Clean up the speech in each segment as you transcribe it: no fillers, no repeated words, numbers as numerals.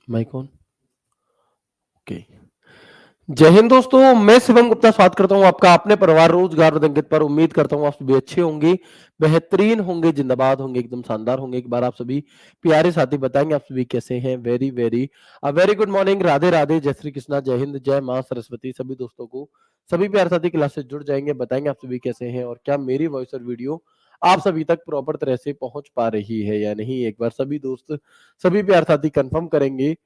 Mic on. Okay. जय हिंद दोस्तों, मैं शिवम गुप्ता स्वागत करता हूं आपका अपने परिवार रोजगार और अंकित पर। उम्मीद करता हूं आप सभी अच्छे होंगे, बेहतरीन होंगे, जिंदाबाद होंगे, एकदम शानदार होंगे। एक बार आप सभी प्यारे साथी बताएंगे आप सभी कैसे हैं। Very very very good morning, Radhe Radhe, जय श्री कृष्णा, जय हिंद, जय मां सरस्वती। सभी दोस्तों को, सभी प्यारे साथी क्लास से जुड़ जाएंगे, बताएंगे आप सभी कैसे हैं और क्या मेरी वॉइस और वीडियो आप सभी तक प्रॉपर तरह से पहुंच पा रही है या नहीं। एक बार सभी दोस्त, सभी प्यारे साथी कंफर्म करेंगे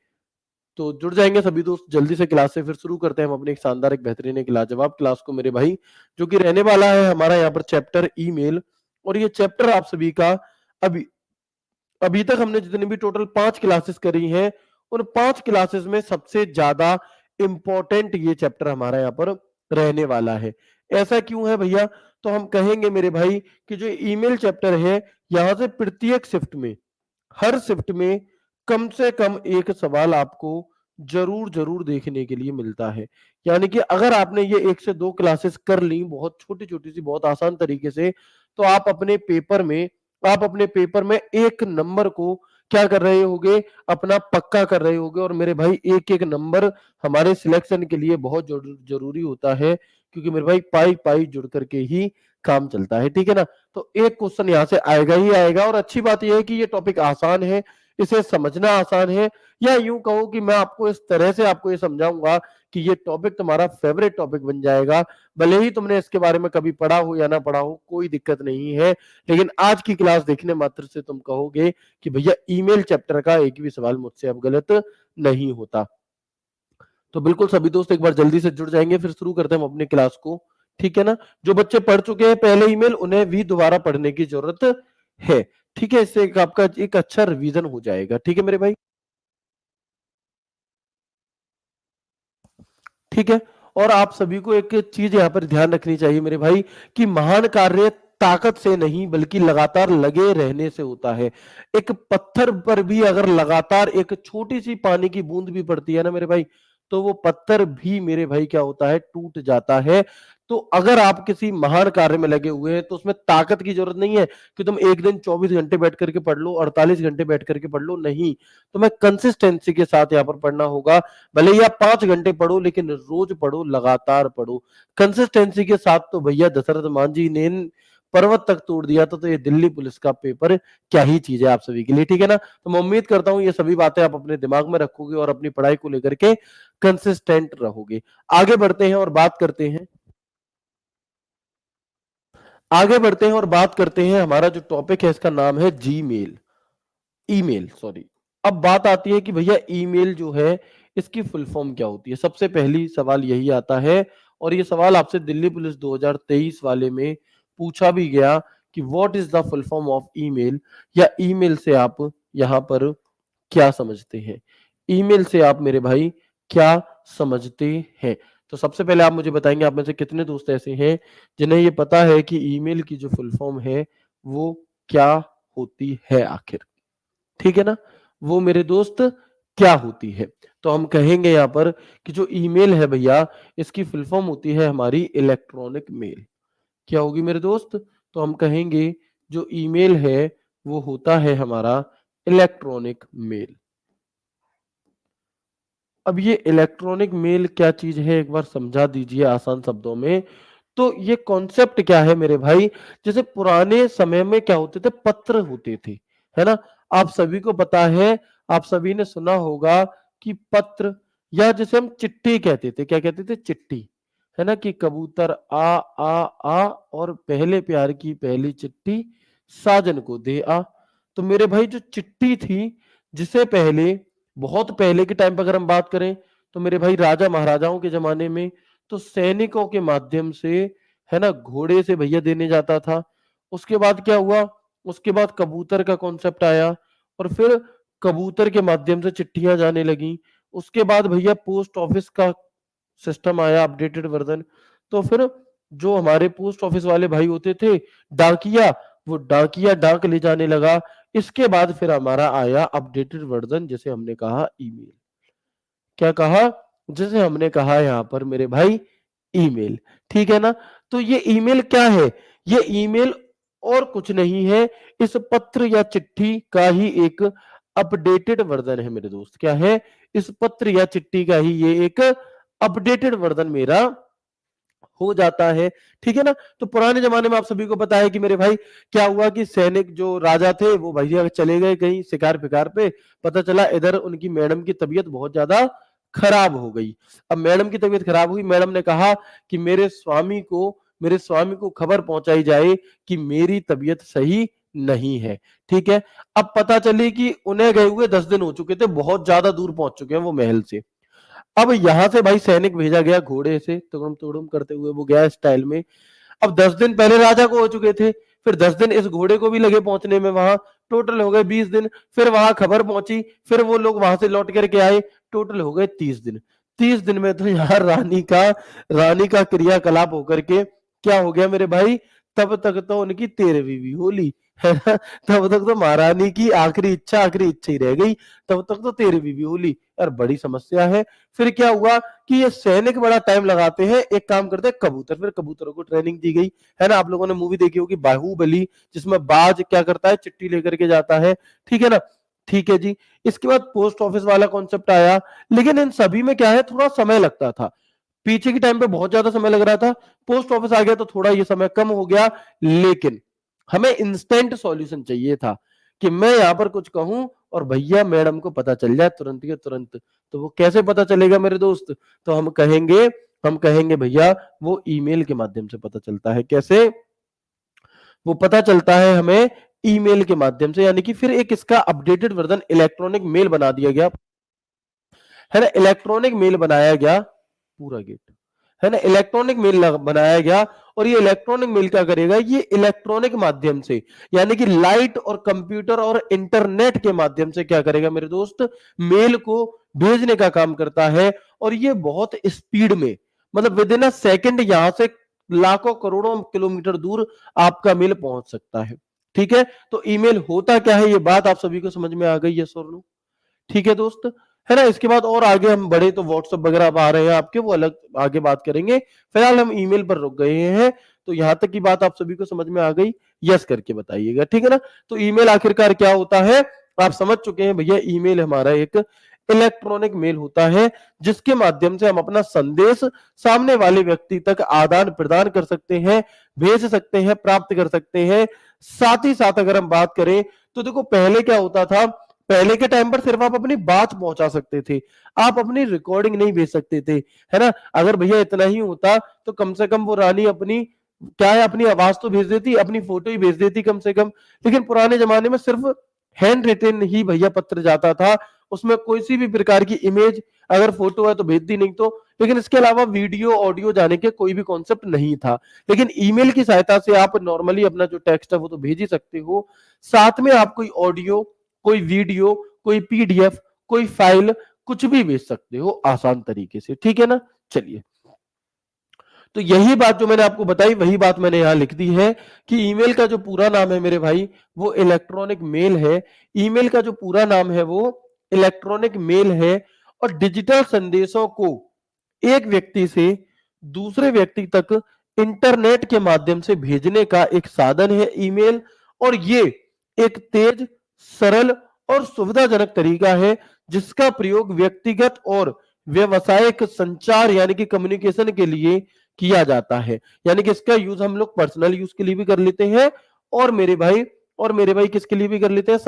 तो जुड़ जाएंगे सभी दोस्त जल्दी से। क्लास से फिर शुरू करते हैं हम अपनी एक शानदार, एक बेहतरीन, एक लाजवाब क्लास को मेरे भाई, जो कि रहने वाला है हमारा यहाँ पर चैप्टर ईमेल। और ये चैप्टर आप सभी का अभी अभी तक हमने जितनी भी टोटल 5 क्लासेस करी हैं, उन 5 क्लासेस में सबसे ज्यादा इंपॉर्टेंट ये चैप्टर हमारा यहाँ पर रहने वाला है। ऐसा क्यों है भैया? तो हम कहेंगे मेरे भाई कि जो ईमेल चैप्टर है, यहां से प्रत्येक शिफ्ट में, हर शिफ्ट में कम से कम एक सवाल आपको जरूर जरूर देखने के लिए मिलता है। यानी कि अगर आपने ये 1 से 2 क्लासेस कर ली बहुत छोटी छोटी सी, बहुत आसान तरीके से, तो आप अपने पेपर में 1 नंबर को क्या कर रहे होगे, अपना पक्का कर रहे होगे। और मेरे भाई एक एक नंबर हमारे सिलेक्शन के लिए बहुत जरूरी होता है, क्योंकि मेरे भाई पाई पाई जुड़ करके ही काम चलता है, ठीक है ना। तो एक क्वेश्चन यहाँ से आएगा ही आएगा। और अच्छी बात यह है कि ये टॉपिक आसान है, इसे समझना आसान है, या यूं कहो कि मैं आपको इस तरह से आपको ये समझाऊंगा कि ये टॉपिक तुम्हारा फेवरेट टॉपिक बन जाएगा। भले ही तुमने इसके बारे में कभी पढ़ा हो या ना पढ़ा हो, कोई दिक्कत नहीं है, लेकिन आज की क्लास देखने मात्र से तुम कहोगे कि भैया ईमेल चैप्टर का एक भी सवाल मुझसे अब गलत नहीं होता। तो बिल्कुल सभी दोस्त एक बार जल्दी से जुड़ जाएंगे, फिर शुरू करते हैं हम अपनी क्लास को, ठीक है ना। जो बच्चे पढ़ चुके हैं पहले ईमेल, उन्हें भी दोबारा पढ़ने की जरूरत है, ठीक है। इससे आपका एक अच्छा रिवीजन हो जाएगा, ठीक है मेरे भाई, ठीक है। और आप सभी को एक चीज यहाँ पर ध्यान रखनी चाहिए मेरे भाई, कि महान कार्य ताकत से नहीं बल्कि लगातार लगे रहने से होता है। एक पत्थर पर भी अगर लगातार एक छोटी सी पानी की बूंद भी पड़ती है ना मेरे भाई, तो वो पत्थर भी मेरे भाई क्या होता है, टूट जाता है। तो अगर आप किसी महान कार्य में लगे हुए हैं, तो उसमें ताकत की जरूरत नहीं है कि तुम एक दिन 24 घंटे बैठ करके पढ़ लो, 48 घंटे बैठ करके पढ़ लो, नहीं। तुम्हें कंसिस्टेंसी के साथ यहाँ पर पढ़ना होगा। भले ही आप 5 घंटे पढ़ो, लेकिन रोज पढ़ो, लगातार पढ़ो कंसिस्टेंसी के साथ। तो भैया दशरथ मांझी ने पर्वत तक तोड़ दिया था, तो ये दिल्ली पुलिस का पेपर क्या ही चीज है आप सभी के लिए, ठीक है ना। तो मैं उम्मीद करता हूं ये सभी बातें आप अपने दिमाग में रखोगे और अपनी पढ़ाई को लेकर के कंसिस्टेंट रहोगे। आगे बढ़ते हैं और बात करते हैं, और बात करते हैं, हमारा जो टॉपिक है इसका नाम है जीमेल, ईमेल सॉरी। अब बात आती है कि भैया ईमेल जो है इसकी फुल फॉर्म क्या होती है। सबसे पहली सवाल यही आता है, और ये सवाल आपसे दिल्ली पुलिस 2023 वाले में पूछा भी गया कि what is the full form of email, या ईमेल से आप यहाँ पर क्या समझते हैं, ईमेल से आप मेरे भाई क्या समझते हैं। तो सबसे पहले आप मुझे बताएंगे, आप में से कितने दोस्त ऐसे हैं जिन्हें ये पता है कि ईमेल की जो फुल फॉर्म है वो क्या होती है आखिर, ठीक है ना, वो मेरे दोस्त क्या होती है। तो हम कहेंगे यहां पर कि जो ईमेल है भैया, इसकी फुल फॉर्म होती है हमारी इलेक्ट्रॉनिक मेल। क्या होगी मेरे दोस्त? तो हम कहेंगे जो ईमेल है वो होता है हमारा इलेक्ट्रॉनिक मेल। अब ये इलेक्ट्रॉनिक मेल क्या चीज है, एक बार समझा दीजिए आसान शब्दों में। तो ये कॉन्सेप्ट क्या है मेरे भाई, जैसे पुराने समय में क्या होते थे, पत्र होते थे, है ना। आप सभी को पता है, आप सभी ने सुना होगा कि पत्र, या जैसे हम चिट्ठी कहते थे, क्या कहते थे, चिट्ठी, है ना, कि कबूतर आ आ आ और पहले प्यार की पहली चिट्ठी साजन को दे आ। तो मेरे भाई जो चिट्ठी थी, जिसे पहले, बहुत पहले के टाइम पर अगर हम बात करें, तो मेरे भाई राजा महाराजाओं के जमाने में तो सैनिकों के माध्यम से, है ना, घोड़े से भैया देने जाता था। उसके बाद क्या हुआ, उसके बाद कबूतर का कॉन्सेप्ट आया, और फिर कबूतर के माध्यम से चिट्ठियां जाने लगी। उसके बाद भैया पोस्ट ऑफिस का सिस्टम आया, अपडेटेड वर्जन। तो फिर जो हमारे पोस्ट ऑफिस वाले भाई होते थे, डाकिया, वो डाकिया डाक ले जाने लगा। इसके बाद फिर हमारा आया अपडेटेड वर्जन, जिसे हमने कहा ईमेल। क्या कहा? जैसे हमने कहा यहाँ पर मेरे भाई ईमेल, ठीक है ना। तो ये ईमेल क्या है? ये ईमेल और कुछ नहीं है, इस पत्र या चिट्ठी का ही एक अपडेटेड वर्जन है मेरे दोस्त। क्या है? इस पत्र या चिट्ठी का ही ये एक अपडेटेड वर्जन मेरा हो जाता है। ठीक है ना? तो पुराने जमाने में आप सभी को पता है कि मेरे भाई क्या हुआ कि सैनिक जो राजा थे वो भैया चले गए कहीं शिकार फिकार पे, पता चला इधर उनकी मैडम की तबीयत बहुत ज्यादा खराब हो गई। अब मैडम की तबीयत खराब हुई, मैडम ने कहा कि मेरे स्वामी को खबर पहुंचाई जाए कि मेरी तबीयत सही नहीं है। ठीक है? अब पता चली कि उन्हें गए हुए 10 दिन हो चुके थे, बहुत ज्यादा दूर पहुंच चुके हैं वो महल से। अब यहां से भाई सैनिक भेजा गया घोड़े से तुड़ुम तुड़ुम करते हुए, वो गया स्टाइल में। अब 10 दिन पहले राजा को हो चुके थे, फिर 10 दिन इस घोड़े को भी लगे पहुंचने में, वहां टोटल हो गए 20 दिन। फिर वहां खबर पहुंची, फिर वो लोग वहां से लौट करके आए, टोटल हो गए 30 दिन। 30 दिन में तो यार रानी का क्रियाकलाप होकर के क्या हो गया मेरे भाई, तब तक तो उनकी 13वीं भी होली है ना। तब तक तो महारानी की आखिरी इच्छा ही रह गई, तब तक तो 13वीं भी होली। यार बड़ी समस्या है। फिर क्या हुआ कि ये सैनिक बड़ा टाइम लगाते हैं, एक काम करते हैं कबूतर, फिर कबूतरों को ट्रेनिंग दी गई है ना। आप लोगों ने मूवी देखी होगी बाहुबली, जिसमें बाज क्या करता है, चिट्ठी लेकर के जाता है। ठीक है ना? ठीक है जी। इसके बाद पोस्ट ऑफिस वाला कॉन्सेप्ट आया, लेकिन इन सभी में क्या है, थोड़ा समय लगता था। पीछे के टाइम पे बहुत ज्यादा समय लग रहा था, पोस्ट ऑफिस आ गया तो थोड़ा ये समय कम हो गया। लेकिन हमें इंस्टेंट सॉल्यूशन चाहिए था कि मैं यहां पर कुछ कहूं और भैया मैडम को पता चल जाए तुरंत के तुरंत। तो वो कैसे पता चलेगा मेरे दोस्त? तो हम कहेंगे भैया वो ईमेल के माध्यम से पता चलता है। कैसे? वो पता चलता है हमें ईमेल के माध्यम से, यानी कि फिर एक इसका अपडेटेड वर्जन इलेक्ट्रॉनिक मेल बना दिया गया है ना। इलेक्ट्रॉनिक मेल बनाया गया, पूरा गेट है ना, इलेक्ट्रॉनिक मेल बनाया गया। और ये इलेक्ट्रॉनिक मेल क्या करेगा, ये इलेक्ट्रॉनिक माध्यम से, यानी कि लाइट और कंप्यूटर और इंटरनेट के माध्यम से क्या करेगा मेरे दोस्त, मेल को भेजने का काम करता है। और ये बहुत स्पीड में, मतलब विद इन अ सेकेंड यहां से लाखों करोड़ों किलोमीटर दूर आपका मेल पहुंच सकता है। ठीक है? तो ईमेल होता क्या है, ये बात आप सभी को समझ में आ गई है सोनू? ठीक है दोस्त, है ना। इसके बाद और आगे हम बढ़े तो व्हाट्सएप वगैरह अब आ रहे हैं आपके, वो अलग आगे बात करेंगे। फिलहाल हम ईमेल पर रुक गए हैं। तो यहां तक की बात आप सभी को समझ में आ गई? यस करके बताइएगा, ठीक है ना। तो ईमेल आखिरकार क्या होता है, आप समझ चुके हैं भैया। ईमेल हमारा एक इलेक्ट्रॉनिक मेल होता है, जिसके माध्यम से हम अपना संदेश सामने वाले व्यक्ति तक आदान प्रदान कर सकते हैं, भेज सकते हैं, प्राप्त कर सकते हैं। साथ ही साथ अगर हम बात करें तो देखो पहले क्या होता था, पहले के टाइम पर सिर्फ आप अपनी बात पहुंचा सकते थे, आप अपनी रिकॉर्डिंग नहीं भेज सकते थे, है ना। अगर भैया इतना ही होता तो कम से कम वो रानी अपनी क्या है, अपनी आवाज तो भेज देती, अपनी फोटो ही भेज देती कम से कम। लेकिन पुराने जमाने में सिर्फ हैंड रिटन ही भैया पत्र जाता था, उसमें कोई सी भी प्रकार की इमेज, अगर फोटो है तो भेज दी, नहीं तो। लेकिन इसके अलावा वीडियो ऑडियो जाने के कोई भी कॉन्सेप्ट नहीं था। लेकिन ईमेल की सहायता से आप नॉर्मली अपना जो टेक्स्ट है वो तो भेज ही सकते हो, साथ में आप कोई ऑडियो, कोई वीडियो, कोई पीडीएफ, कोई फाइल, कुछ भी भेज सकते हो आसान तरीके से। ठीक है ना? चलिए, तो यही बात जो मैंने आपको बताई वही बात मैंने यहां लिख दी है कि ईमेल का जो पूरा नाम है मेरे भाई वो इलेक्ट्रॉनिक मेल है। ईमेल का जो पूरा नाम है वो इलेक्ट्रॉनिक मेल है। और डिजिटल संदेशों को एक व्यक्ति से दूसरे व्यक्ति तक इंटरनेट के माध्यम से भेजने का एक साधन है ईमेल। और ये एक तेज, सरल और सुविधाजनक तरीका है जिसका प्रयोग व्यक्तिगत और व्यवसायिक संचार यानी कि कम्युनिकेशन के लिए किया जाता है। यानी कि इसका यूज हम लोग पर्सनल यूज के लिए भी कर लेते हैं, और मेरे भाई किसके लिए भी कर लेते हैं,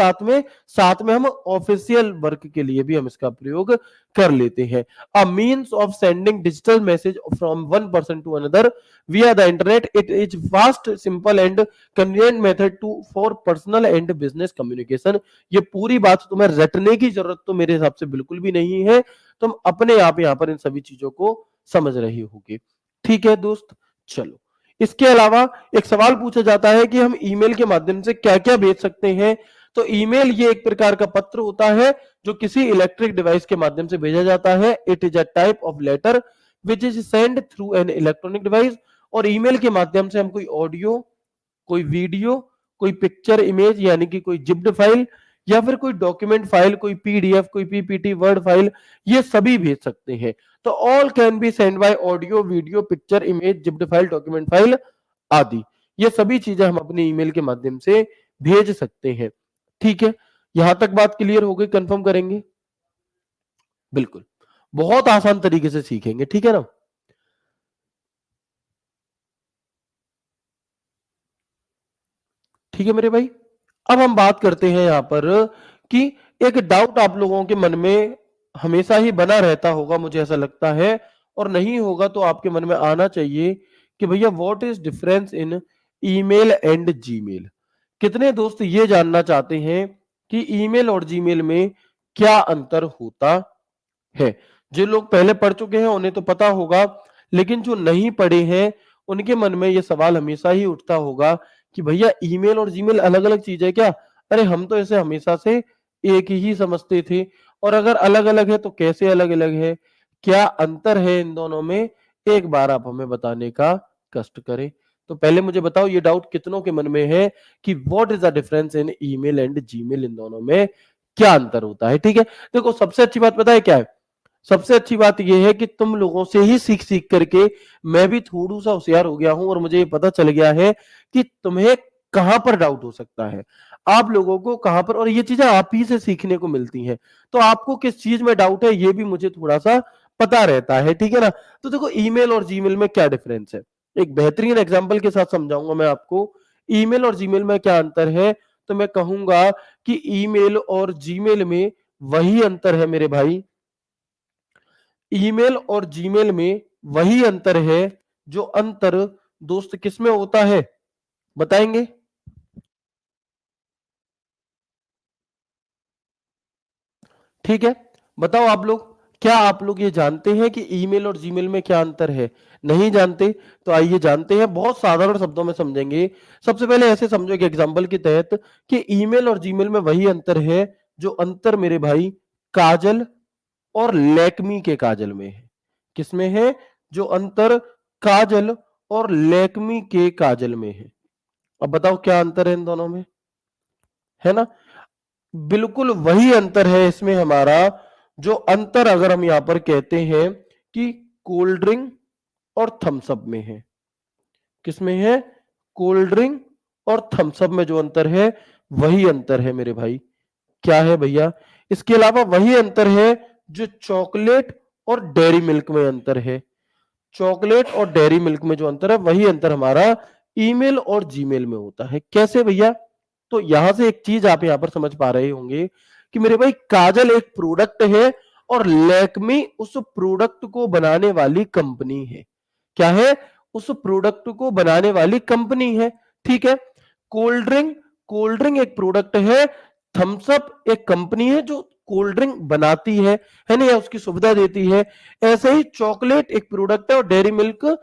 साथ में हम ऑफिशियल वर्क के लिए भी हम इसका प्रयोग कर लेते हैं। A means of sending digital message from one person to another via the internet. It is fast, simple and convenient method to for personal and business communication. ये पूरी बात तुम्हें रटने की जरूरत तो मेरे हिसाब से बिल्कुल भी नहीं है, तुम अपने आप यहाँ पर इन सभी चीजों को समझ रहे होगे। ठीक है दोस्त, चलो। इसके अलावा एक सवाल पूछा जाता है कि हम ईमेल के माध्यम से क्या क्या भेज सकते हैं। तो ईमेल ये एक प्रकार का पत्र होता है जो किसी इलेक्ट्रिक डिवाइस के माध्यम से भेजा जाता है। It is a type of letter which is send through an electronic device. और ईमेल के माध्यम से हम कोई ऑडियो, कोई वीडियो, कोई पिक्चर इमेज यानी कि कोई जिप्ड फाइल, या फिर कोई डॉक्यूमेंट फाइल, कोई पीडीएफ, कोई पीपीटी, वर्ड फाइल, ये सभी भेज सकते हैं। तो all can be send by audio, video, picture, image, zipped file, document file आदि। ये सभी चीजें हम अपने ईमेल के माध्यम से भेज सकते हैं। ठीक है, यहां तक बात क्लियर हो गई? कंफर्म करेंगे? बिल्कुल, बहुत आसान तरीके से सीखेंगे, ठीक है ना? ठीक है मेरे भाई। अब हम बात करते हैं यहां पर कि एक डाउट आप लोगों के मन में हमेशा ही बना रहता होगा, मुझे ऐसा लगता है, और नहीं होगा तो आपके मन में आना चाहिए कि भैया what is difference in email and Gmail. कितने दोस्त ये जानना चाहते हैं कि ईमेल और जीमेल में क्या अंतर होता है? जो लोग पहले पढ़ चुके हैं उन्हें तो पता होगा, लेकिन जो नहीं पढ़े हैं उनके मन में ये सवाल हमेशा ही उठता होगा कि भैया ईमेल और जीमेल अलग-अलग चीज है क्या? अरे हम तो इसे हमेशा से एक ही समझते थे, और अगर अलग-अलग है तो कैसे अलग-अलग है? क्या अंतर है इन दोनों में? एक बार आप हमें बताने का कष्ट करें। तो पहले मुझे बताओ ये डाउट कितनों के मन में है कि what is the difference in email and Gmail, इन दोनों में क्या अंतर होता है? ठीक है, देखो सबसे अच्छी बात पता है क्या है? सबसे अच्छी बात यह है कि तुम लोगों से ही सीख सीख करके मैं भी थोड़ा सा होशियार हो गया हूं, और मुझे ये पता चल गया है कि तुम्हें कहां पर डाउट हो सकता है, आप लोगों को कहां पर, और ये चीजें आप ही से सीखने को मिलती हैं। तो आपको किस चीज में डाउट है ये भी मुझे थोड़ा सा पता रहता है, ठीक है ना? तो देखो ईमेल और जीमेल में क्या डिफरेंस है, एक बेहतरीन एग्जाम्पल के साथ समझाऊंगा मैं आपको। ईमेल और जीमेल में क्या अंतर है, तो मैं कहूंगा कि ईमेल और जीमेल में वही अंतर है मेरे भाई, ईमेल और जीमेल में वही अंतर है जो अंतर दोस्त किसमें होता है, बताएंगे? ठीक है, बताओ आप लोग, क्या आप लोग ये जानते हैं कि ईमेल और जीमेल में क्या अंतर है? नहीं जानते? तो आइए जानते हैं, बहुत साधारण शब्दों में समझेंगे। सबसे पहले ऐसे समझो एक एग्जांपल के तहत कि ईमेल और जीमेल में वही अंतर है जो अंतर मेरे भाई काजल और लैक्मी के काजल में है। किसमें है? जो अंतर काजल और लैक्मी के काजल में है। अब बताओ क्या अंतर है इन दोनों में, है ना? बिल्कुल वही अंतर है इसमें हमारा, जो अंतर अगर हम यहां पर कहते हैं कि कोल्ड ड्रिंक और थम्स अप में है। किसमें है? कोल्ड ड्रिंक और थम्स अप में जो अंतर है वही अंतर है मेरे भाई। क्या है भैया? इसके अलावा वही अंतर है जो चॉकलेट और डेयरी मिल्क में अंतर है। चॉकलेट और डेयरी मिल्क में जो अंतर है वही अंतर हमारा ईमेल और जीमेल में होता है। कैसे भैया? तो यहां से एक चीज आप यहां पर समझ पा रहे होंगे कि मेरे भाई काजल एक प्रोडक्ट है और लैक्मी उस प्रोडक्ट को बनाने वाली कंपनी है। क्या है? उस प्रोडक्ट को बनाने वाली कंपनी है, ठीक है? कोल्ड ड्रिंक, कोल्ड ड्रिंक एक प्रोडक्ट है, थम्स अप एक कंपनी है जो कोल्ड ड्रिंक बनाती है ना, या उसकी सुविधा देती है। ऐसे ही चॉकलेट एक प्रोडक्ट है और डेयरी मिल्क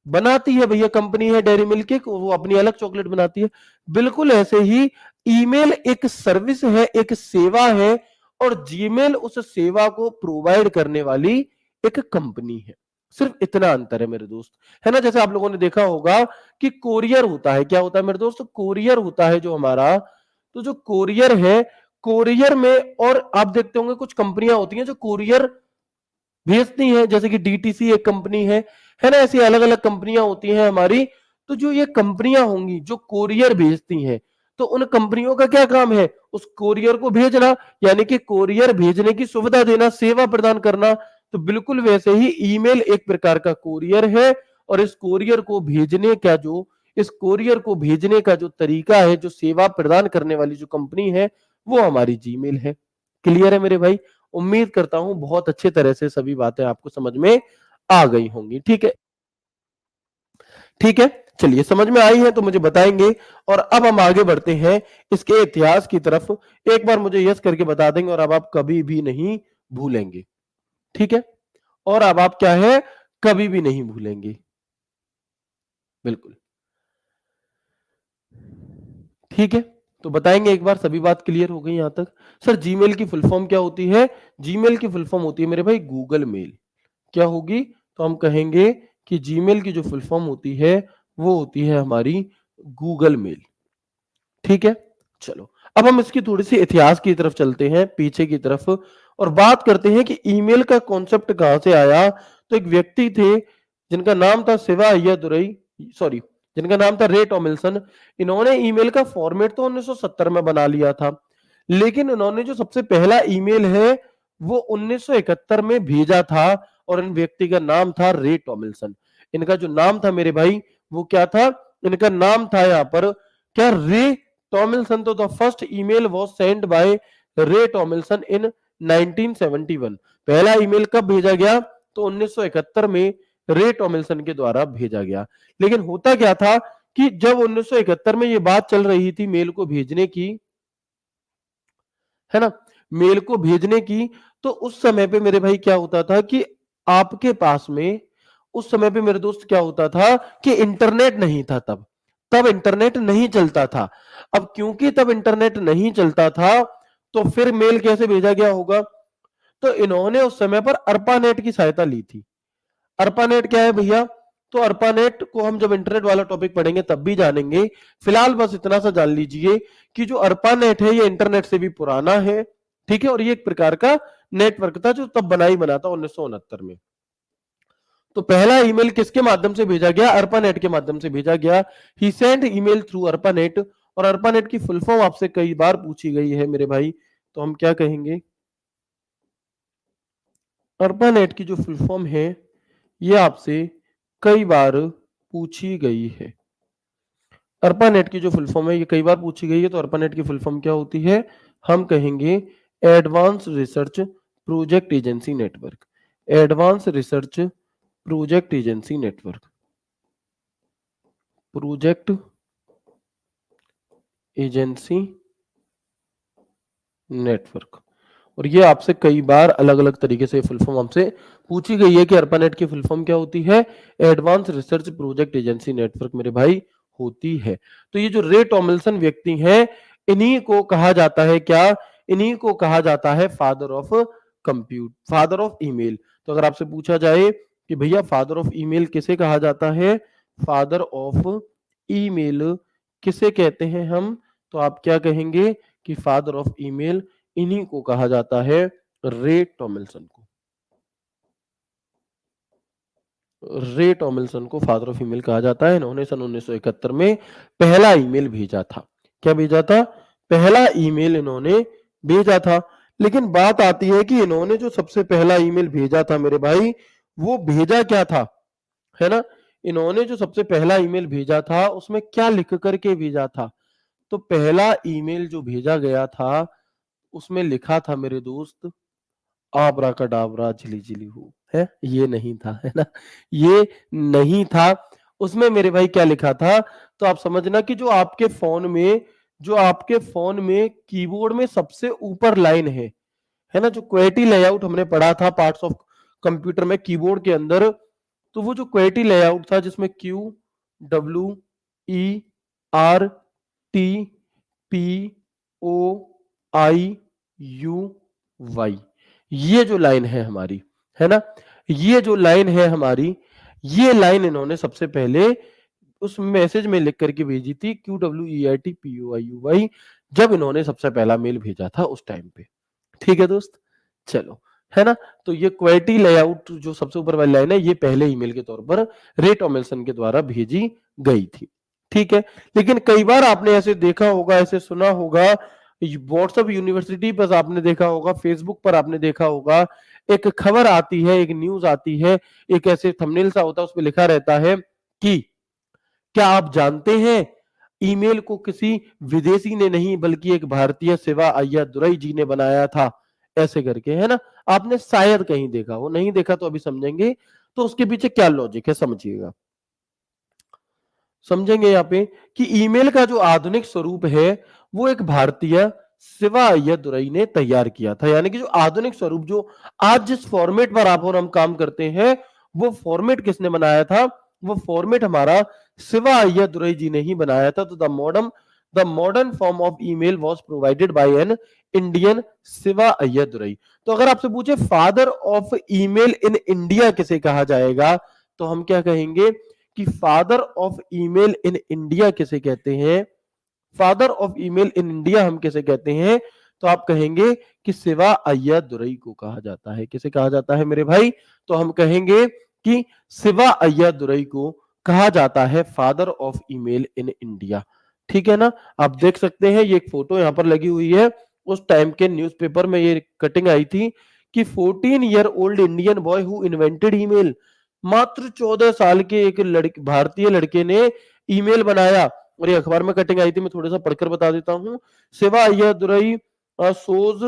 बनाती है भैया, कंपनी है डेयरी मिल्क की, वो अपनी अलग चॉकलेट बनाती है। बिल्कुल ऐसे ही ईमेल एक सर्विस है, एक सेवा है, और जीमेल उस सेवा को प्रोवाइड करने वाली एक कंपनी है। सिर्फ इतना अंतर है मेरे दोस्त, है ना? जैसे आप लोगों ने देखा होगा कि कोरियर होता है, क्या होता है मेरे दोस्त? कोरियर होता है जो हमारा, तो जो कोरियर है, कोरियर में, और आप देखते होंगे कुछ कंपनियां होती हैं जो कोरियर भेजती हैं, जैसे कि डीटीसी एक कंपनी है ना? ऐसी अलग अलग कंपनियां होती हैं हमारी। तो जो ये कंपनियां होंगी जो कोरियर भेजती हैं, तो उन कंपनियों का क्या काम है? उस कोरियर को भेजना, यानी कि कोरियर भेजने की सुविधा देना, सेवा प्रदान करना। तो बिल्कुल वैसे ही ईमेल एक प्रकार का कोरियर है, और इस कोरियर को भेजने का जो तरीका है, जो सेवा प्रदान करने वाली जो कंपनी है, वो हमारी जीमेल है। क्लियर है मेरे भाई? उम्मीद करता हूं बहुत अच्छे तरह से सभी बातें आपको समझ में आ गई होंगी, ठीक है? ठीक है, चलिए समझ में आई है तो मुझे बताएंगे। और अब हम आगे बढ़ते हैं इसके इतिहास की तरफ। एक बार मुझे यस करके बता देंगे और अब आप कभी भी नहीं भूलेंगे, ठीक है? और अब आप क्या है, कभी भी नहीं भूलेंगे, बिल्कुल। ठीक है, तो बताएंगे एक बार, सभी बात क्लियर हो गई यहां तक? सर जीमेल की फुल फॉर्म क्या होती है? जीमेल की फुल फॉर्म होती है मेरे भाई गूगल मेल। क्या होगी? तो हम कहेंगे कि जीमेल की जो फुल फॉर्म होती है वो होती है हमारी गूगल मेल, ठीक है? चलो, अब हम इसकी थोड़ी सी इतिहास की तरफ चलते हैं, पीछे की तरफ, और बात करते हैं कि ईमेल का कॉन्सेप्ट कहां से आया। तो एक व्यक्ति थे जिनका नाम था शिवा अय्यादुरई, सॉरी, जिनका नाम था रे टॉमिल्सन। इन्होंने ईमेल का फॉर्मेट तो 1970 में बना लिया था, लेकिन इन्होंने जो सबसे पहला ईमेल है वो 1971 में भेजा था और इन व्यक्ति का नाम था रे टॉमिल्सन। इनका जो नाम था मेरे भाई वो क्या था, इनका नाम था यहाँ पर क्या, रे टॉमिल्सन। तो the first email was send by Ray Tomlinson इन 1971। पहला ईमेल कब भेजा गया, तो 1971 में रे टॉमिल्सन के द्वारा भेजा गया। लेकिन होता क्या था कि जब 1971 में ये बात चल रही थी मेल को भेजने की, है ना, मेल को भेजने की, तो उस समय पे मेरे भाई क्या होता था कि आपके पास में उस समय पे मेरे दोस्त क्या होता था कि इंटरनेट नहीं था तब तब इंटरनेट नहीं चलता था। अब क्योंकि तब इंटरनेट नहीं चलता था तो फिर मेल कैसे भेजा गया होगा, तो इन्होंने उस समय पर अर्पानेट की सहायता ली थी। अर्पानेट क्या है भैया, तो अर्पानेट को हम जब इंटरनेट वाला टॉपिक पढ़ेंगे तब भी जानेंगे। फिलहाल बस इतना सा जान लीजिए कि जो अर्पानेट है ये इंटरनेट से भी पुराना है, ठीक है, और ये एक प्रकार का नेटवर्क था जो तब बना था 1969 में। तो पहला ईमेल किसके माध्यम से भेजा गया, अर्पानेट के माध्यम से भेजा गया। ही सेंट ईमेल थ्रू अर्पानेट। और अर्पानेट की फुल फॉर्म आपसे कई बार पूछी गई है मेरे भाई, तो हम क्या कहेंगे, अर्पानेट की जो फुल फॉर्म है ये आपसे कई बार पूछी गई है। अर्पानेट की जो फुल फॉर्म है ये कई बार पूछी गई है, तो अर्पानेट की फुल फॉर्म क्या होती है, हम कहेंगे advance research project agency network. Advance research project agency network, project agency network. और ये आपसे कई बार अलग अलग तरीके से फुल फॉर्म हमसे पूछी गई है कि अर्पानेट की फुल फॉर्म क्या होती है, advance research project agency network मेरे भाई होती है। तो ये जो रे टॉमिल्सन व्यक्ति हैं इन्हीं को कहा जाता है क्या, इन्हीं को कहा जाता है father of compute, father of email. तो अगर आपसे पूछा जाए कि भैया फादर ऑफ ईमेल किसे कहा जाता है, फादर ऑफ ईमेल किसे कहते हैं हम, तो आप क्या कहेंगे कि फादर ऑफ ईमेल इन्हीं को कहा जाता है, रे टॉमिल्सन को। रे टॉमिल्सन को फादर ऑफ ईमेल कहा जाता है। इन्होंने सन 1971 में पहला ईमेल भेजा था। क्या भेजा था, पहला ईमेल इन्होंने भेजा था। लेकिन बात आती है कि इन्होंने जो सबसे पहला ईमेल भेजा था मेरे भाई वो भेजा क्या था, है ना, इन्होंने जो सबसे पहला ईमेल भेजा था उसमें क्या लिख करके भेजा था, तो पहला ईमेल जो भेजा गया था उसमें लिखा था मेरे दोस्त आबरा कडाबरा झिली झिली हो, है, ये नहीं था, है ना, ये नहीं था। उसमें मेरे भाई क्या लिखा था, तो आप समझना कि जो आपके फोन में कीबोर्ड में सबसे ऊपर लाइन है ना, जो क्वेटी लेआउट हमने पढ़ा था पार्ट्स ऑफ कंप्यूटर में कीबोर्ड के अंदर, तो वो जो क्वेटी लेआउट था जिसमें Q W E R T P O I U Y, ये जो लाइन है हमारी, है ना, ये जो लाइन है हमारी, ये लाइन इन्होंने सबसे पहले उस मैसेज में लिख करके भेजी थी, QWEITPOIUY, जब इन्होंने सबसे पहला मेल भेजा था उस टाइम पे। ठीक है दोस्त, चलो, है ना, तो ये क्वेटी लेआउट जो सबसे ऊपर वाली लाइन है ये पहले ईमेल के तौर पर रे टॉमिल्सन के द्वारा भेजी गई थी। ठीक है, लेकिन कई बार आपने ऐसे देखा होगा, ऐसे सुना होगा, व्हाट्सएप यूनिवर्सिटी पर आपने देखा होगा, फेसबुक पर आपने देखा होगा, एक खबर आती है, एक न्यूज आती है, एक ऐसे थंबनेल सा होता है, उसमें लिखा रहता है कि क्या आप जानते हैं ईमेल को किसी विदेशी ने नहीं बल्कि एक भारतीय शिवा अय्यादुरई जी ने बनाया था, ऐसे करके, है ना, आपने शायद कहीं देखा हो, नहीं देखा तो अभी समझेंगे। तो उसके पीछे क्या लॉजिक है समझिएगा, समझेंगे यहाँ पे कि ईमेल का जो आधुनिक स्वरूप है वो एक भारतीय शिवा अय्यादुरई ने तैयार किया था। यानी कि जो आधुनिक स्वरूप, जो आज जिस फॉर्मेट पर आप और हम काम करते हैं, वो फॉर्मेट किसने बनाया था, वो फॉर्मेट हमारा शिवा अय्यादुरई जी ने ही बनाया था। तो the modern form of email was provided by an Indian Shiva Ayyadurai. तो अगर आपसे पूछे father of email in India किसे कहा जाएगा, तो हम क्या कहेंगे कि father of email in India किसे कहते हैं, father of email in India हम किसे कहते हैं, तो आप कहेंगे कि शिवा अय्यादुरई को कहा जाता है। किसे कहा जाता है मेरे भाई, तो हम कहेंगे कि शिवा अय्यादुरई को कहा जाता है father of email in India. ठीक है ना, आप देख सकते हैं ये एक फोटो यहां पर लगी हुई है, उस टाइम के न्यूज़पेपर में ये कटिंग आई थी कि 14 year old Indian boy who invented email, मात्र 14 साल के एक लड़के, भारतीय लड़के ने ईमेल बनाया। और ये अखबार में कटिंग आई थी, मैं थोड़ा सा पढ़कर बता देता हूं। Shiva Ayyadurai shows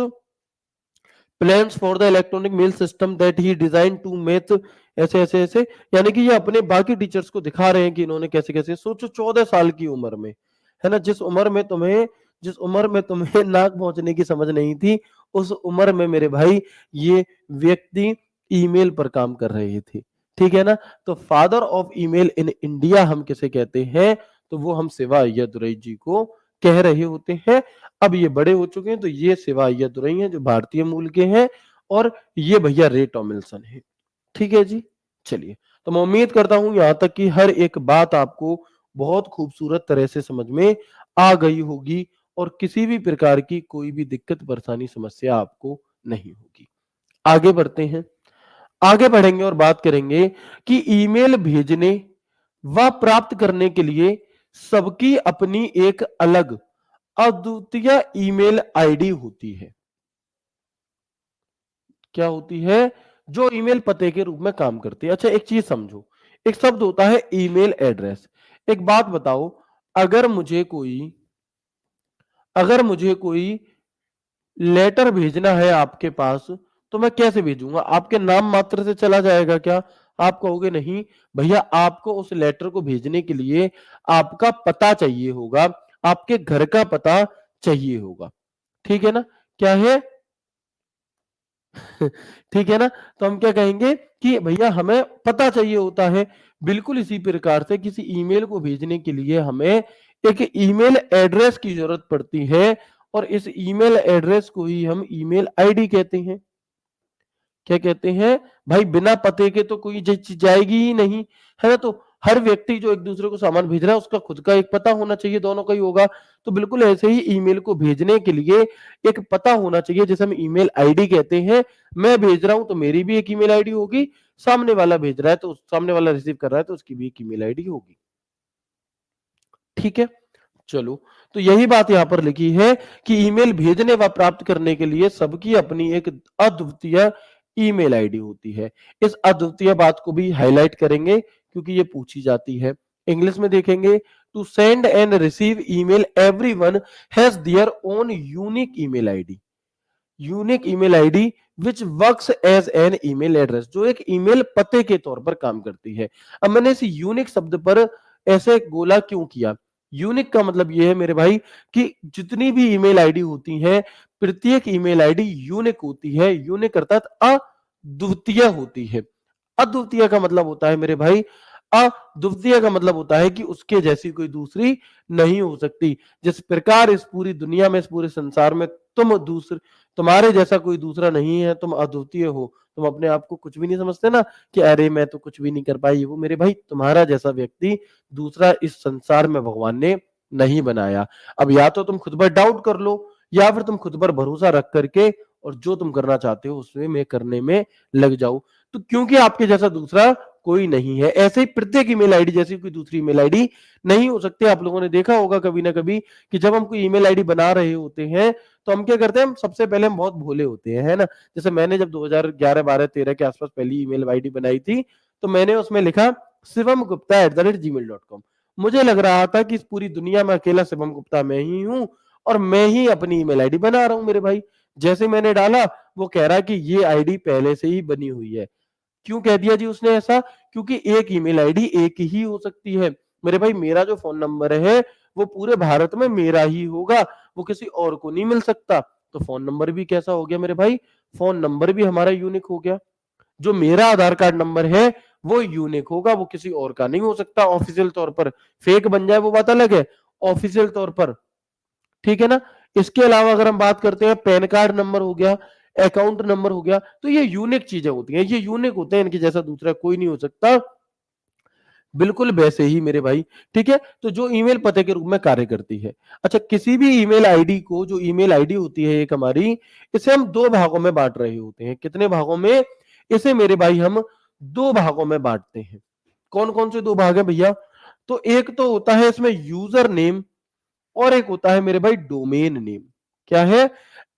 plans for the electronic mail system that he designed to make, ऐसे ऐसे ऐसे, यानी कि ये अपने बाकी टीचर्स को दिखा रहे हैं कि इन्होंने कैसे कैसे। सोचो 14 साल की उम्र में, है ना, जिस उम्र में तुम्हें नाक पहुंचने की समझ नहीं थी, उस उम्र में मेरे भाई ये व्यक्ति ईमेल पर काम कर रहे थे। ठीक है ना। तो father of email in India हम किसे कहते हैं, तो वो हम शिवा अय्यादुरई जी को कह रहे होते हैं। अब ये बड़े हो चुके हैं, तो ये शिवा अय्यादुरई हैं जो भारतीय मूल के हैं, और ये भैया रे टॉमिल्सन है। ठीक है जी। चलिए, तो मैं उम्मीद करता हूं यहां तक कि हर एक बात आपको बहुत खूबसूरत तरह से समझ में आ गई होगी, और किसी भी प्रकार की कोई भी दिक्कत परेशानी समस्या आपको नहीं होगी। आगे बढ़ते हैं, आगे बढ़ेंगे और बात करेंगे कि ईमेल भेजने व प्राप्त करने के लिए सबकी अपनी एक अलग अद्वितीय ईमेल आईडी होती है। क्या होती है? जो ईमेल पते के रूप में काम करती है। अच्छा, एक चीज समझो, एक शब्द होता है ईमेल एड्रेस। एक बात बताओ, अगर मुझे कोई अगर मुझे कोई लेटर भेजना है आपके पास, तो मैं कैसे भेजूंगा? आपके नाम मात्र से चला जाएगा क्या? आप कहोगे नहीं भैया, आपको उस लेटर को भेजने के लिए आपका पता चाहिए होगा, आपके घर का पता चाहिए होगा। ठीक है ना? क्या है? ठीक है ना। तो हम क्या कहेंगे कि भैया हमें पता चाहिए होता है। बिल्कुल इसी प्रकार से किसी ईमेल को भेजने के लिए हमें एक ईमेल एड्रेस की जरूरत पड़ती है, और इस ईमेल एड्रेस को ही हम ईमेल आईडी कहते हैं। क्या कहते हैं भाई? बिना पते के तो कोई चीज जाएगी ही नहीं, है ना। तो हर व्यक्ति जो एक दूसरे को सामान भेज रहा है, उसका खुद का एक पता होना चाहिए, दोनों का ही होगा। तो बिल्कुल ऐसे ही ईमेल को भेजने के लिए एक पता होना चाहिए, जिसे हम ईमेल आईडी कहते हैं। मैं भेज रहा हूं तो मेरी भी एक ईमेल आईडी होगी, सामने वाला भेज रहा है तो सामने वाला रिसीव कर रहा है तो उसकी भी एक ईमेल आईडी होगी। ठीक है। चलो, तो यही बात यहां पर लिखी है कि ईमेल भेजने व प्राप्त करने के लिए सबकी अपनी एक अद्वितीय ईमेल आईडी होती है। इस अद्वितीय बात को भी हाईलाइट करेंगे क्योंकि ये पूछी जाती है। इंग्लिश में देखेंगे, to send and receive email everyone has their own unique email ID. Unique email ID which works as an email address, जो एक ईमेल पते के तौर पर काम करती है। अब मैंने इस यूनिक शब्द पर ऐसे गोला क्यों किया? यूनिक का मतलब यह है मेरे भाई कि जितनी भी ईमेल आईडी होती हैं, प्रत्येक ईमेल आईडी यूनिक होती है। यूनिक अर्थात अद्वितीय होती है। अद्वितीय का मतलब होता है मेरे भाई, अद्वितीय का मतलब होता है कि उसके जैसी कोई दूसरी नहीं हो सकती। जिस प्रकार इस पूरी दुनिया में, इस पूरे संसार में तुम्हारे जैसा कोई दूसरा नहीं है, तुम अद्वितीय हो, तुम अपने आप को कुछ भी नहीं समझते ना कि अरे मैं तो कुछ भी नहीं कर पाई, वो मेरे भाई तुम्हारा जैसा व्यक्ति दूसरा इस संसार में भगवान ने नहीं बनाया। अब या तो तुम खुद पर डाउट कर लो, या फिर तुम खुद पर भरोसा रख करके और जो तुम करना चाहते हो उसमें में करने में लग जाओ। तो क्योंकि आपके जैसा दूसरा कोई नहीं है, ऐसे ही प्रत्येक ईमेल आईडी जैसी कोई दूसरी ईमेल आईडी नहीं हो सकती। आप लोगों ने देखा होगा कभी ना कभी कि जब हम कोई ईमेल आईडी बना रहे होते हैं, तो हम क्या करते हैं, हम सबसे पहले हम बहुत भोले होते हैं, है ना। जैसे मैंने जब 2011 12 13 के आसपास पहली ईमेल आईडी बनाई थी, तो मैंने उसमें लिखा shivam@gmail.com। मुझे लग रहा था कि इस पूरी दुनिया में अकेला शिवम गुप्ता मैं ही हूं, और मैं ही अपनी ईमेल आईडी बना रहा हूं मेरे भाई। जैसे मैंने डाला, वो कह रहा है कि ये आईडी पहले से ही बनी हुई है। क्यों कह दिया जी उसने ऐसा? क्योंकि एक ईमेल आईडी एक ही हो सकती है मेरे भाई। मेरा जो फोन नंबर है वो पूरे भारत में मेरा ही होगा, वो किसी और को नहीं मिल सकता। तो फोन नंबर भी कैसा हो गया मेरे भाई? फोन नंबर भी हमारा यूनिक हो गया। जो मेरा आधार कार्ड नंबर है वो यूनिक होगा, वो किसी और का नहीं हो सकता। ऑफिशियल तौर पर फेक बन जाए वो बात अलग है, ऑफिशियल तौर पर, ठीक है ना। इसके अलावा अगर हम बात करते हैं, पैन कार्ड नंबर हो गया, अकाउंट नंबर हो गया, तो ये यूनिक चीजें होती हैं, ये यूनिक होते हैं, इनके जैसा दूसरा कोई नहीं हो सकता। बिल्कुल वैसे ही मेरे भाई, ठीक है। तो जो ईमेल पते के रूप में कार्य करती है। अच्छा, किसी भी ईमेल आईडी को, जो ईमेल आईडी होती है एक हमारी, इसे हम दो भागों में बांट रहे होते हैं। कितने भागों में? इसे मेरे भाई हम दो भागों में बांटते हैं। कौन कौन से दो भाग है भैया? तो एक तो होता है इसमें यूजर नेम, और एक होता है मेरे भाई डोमेन नेम। क्या है?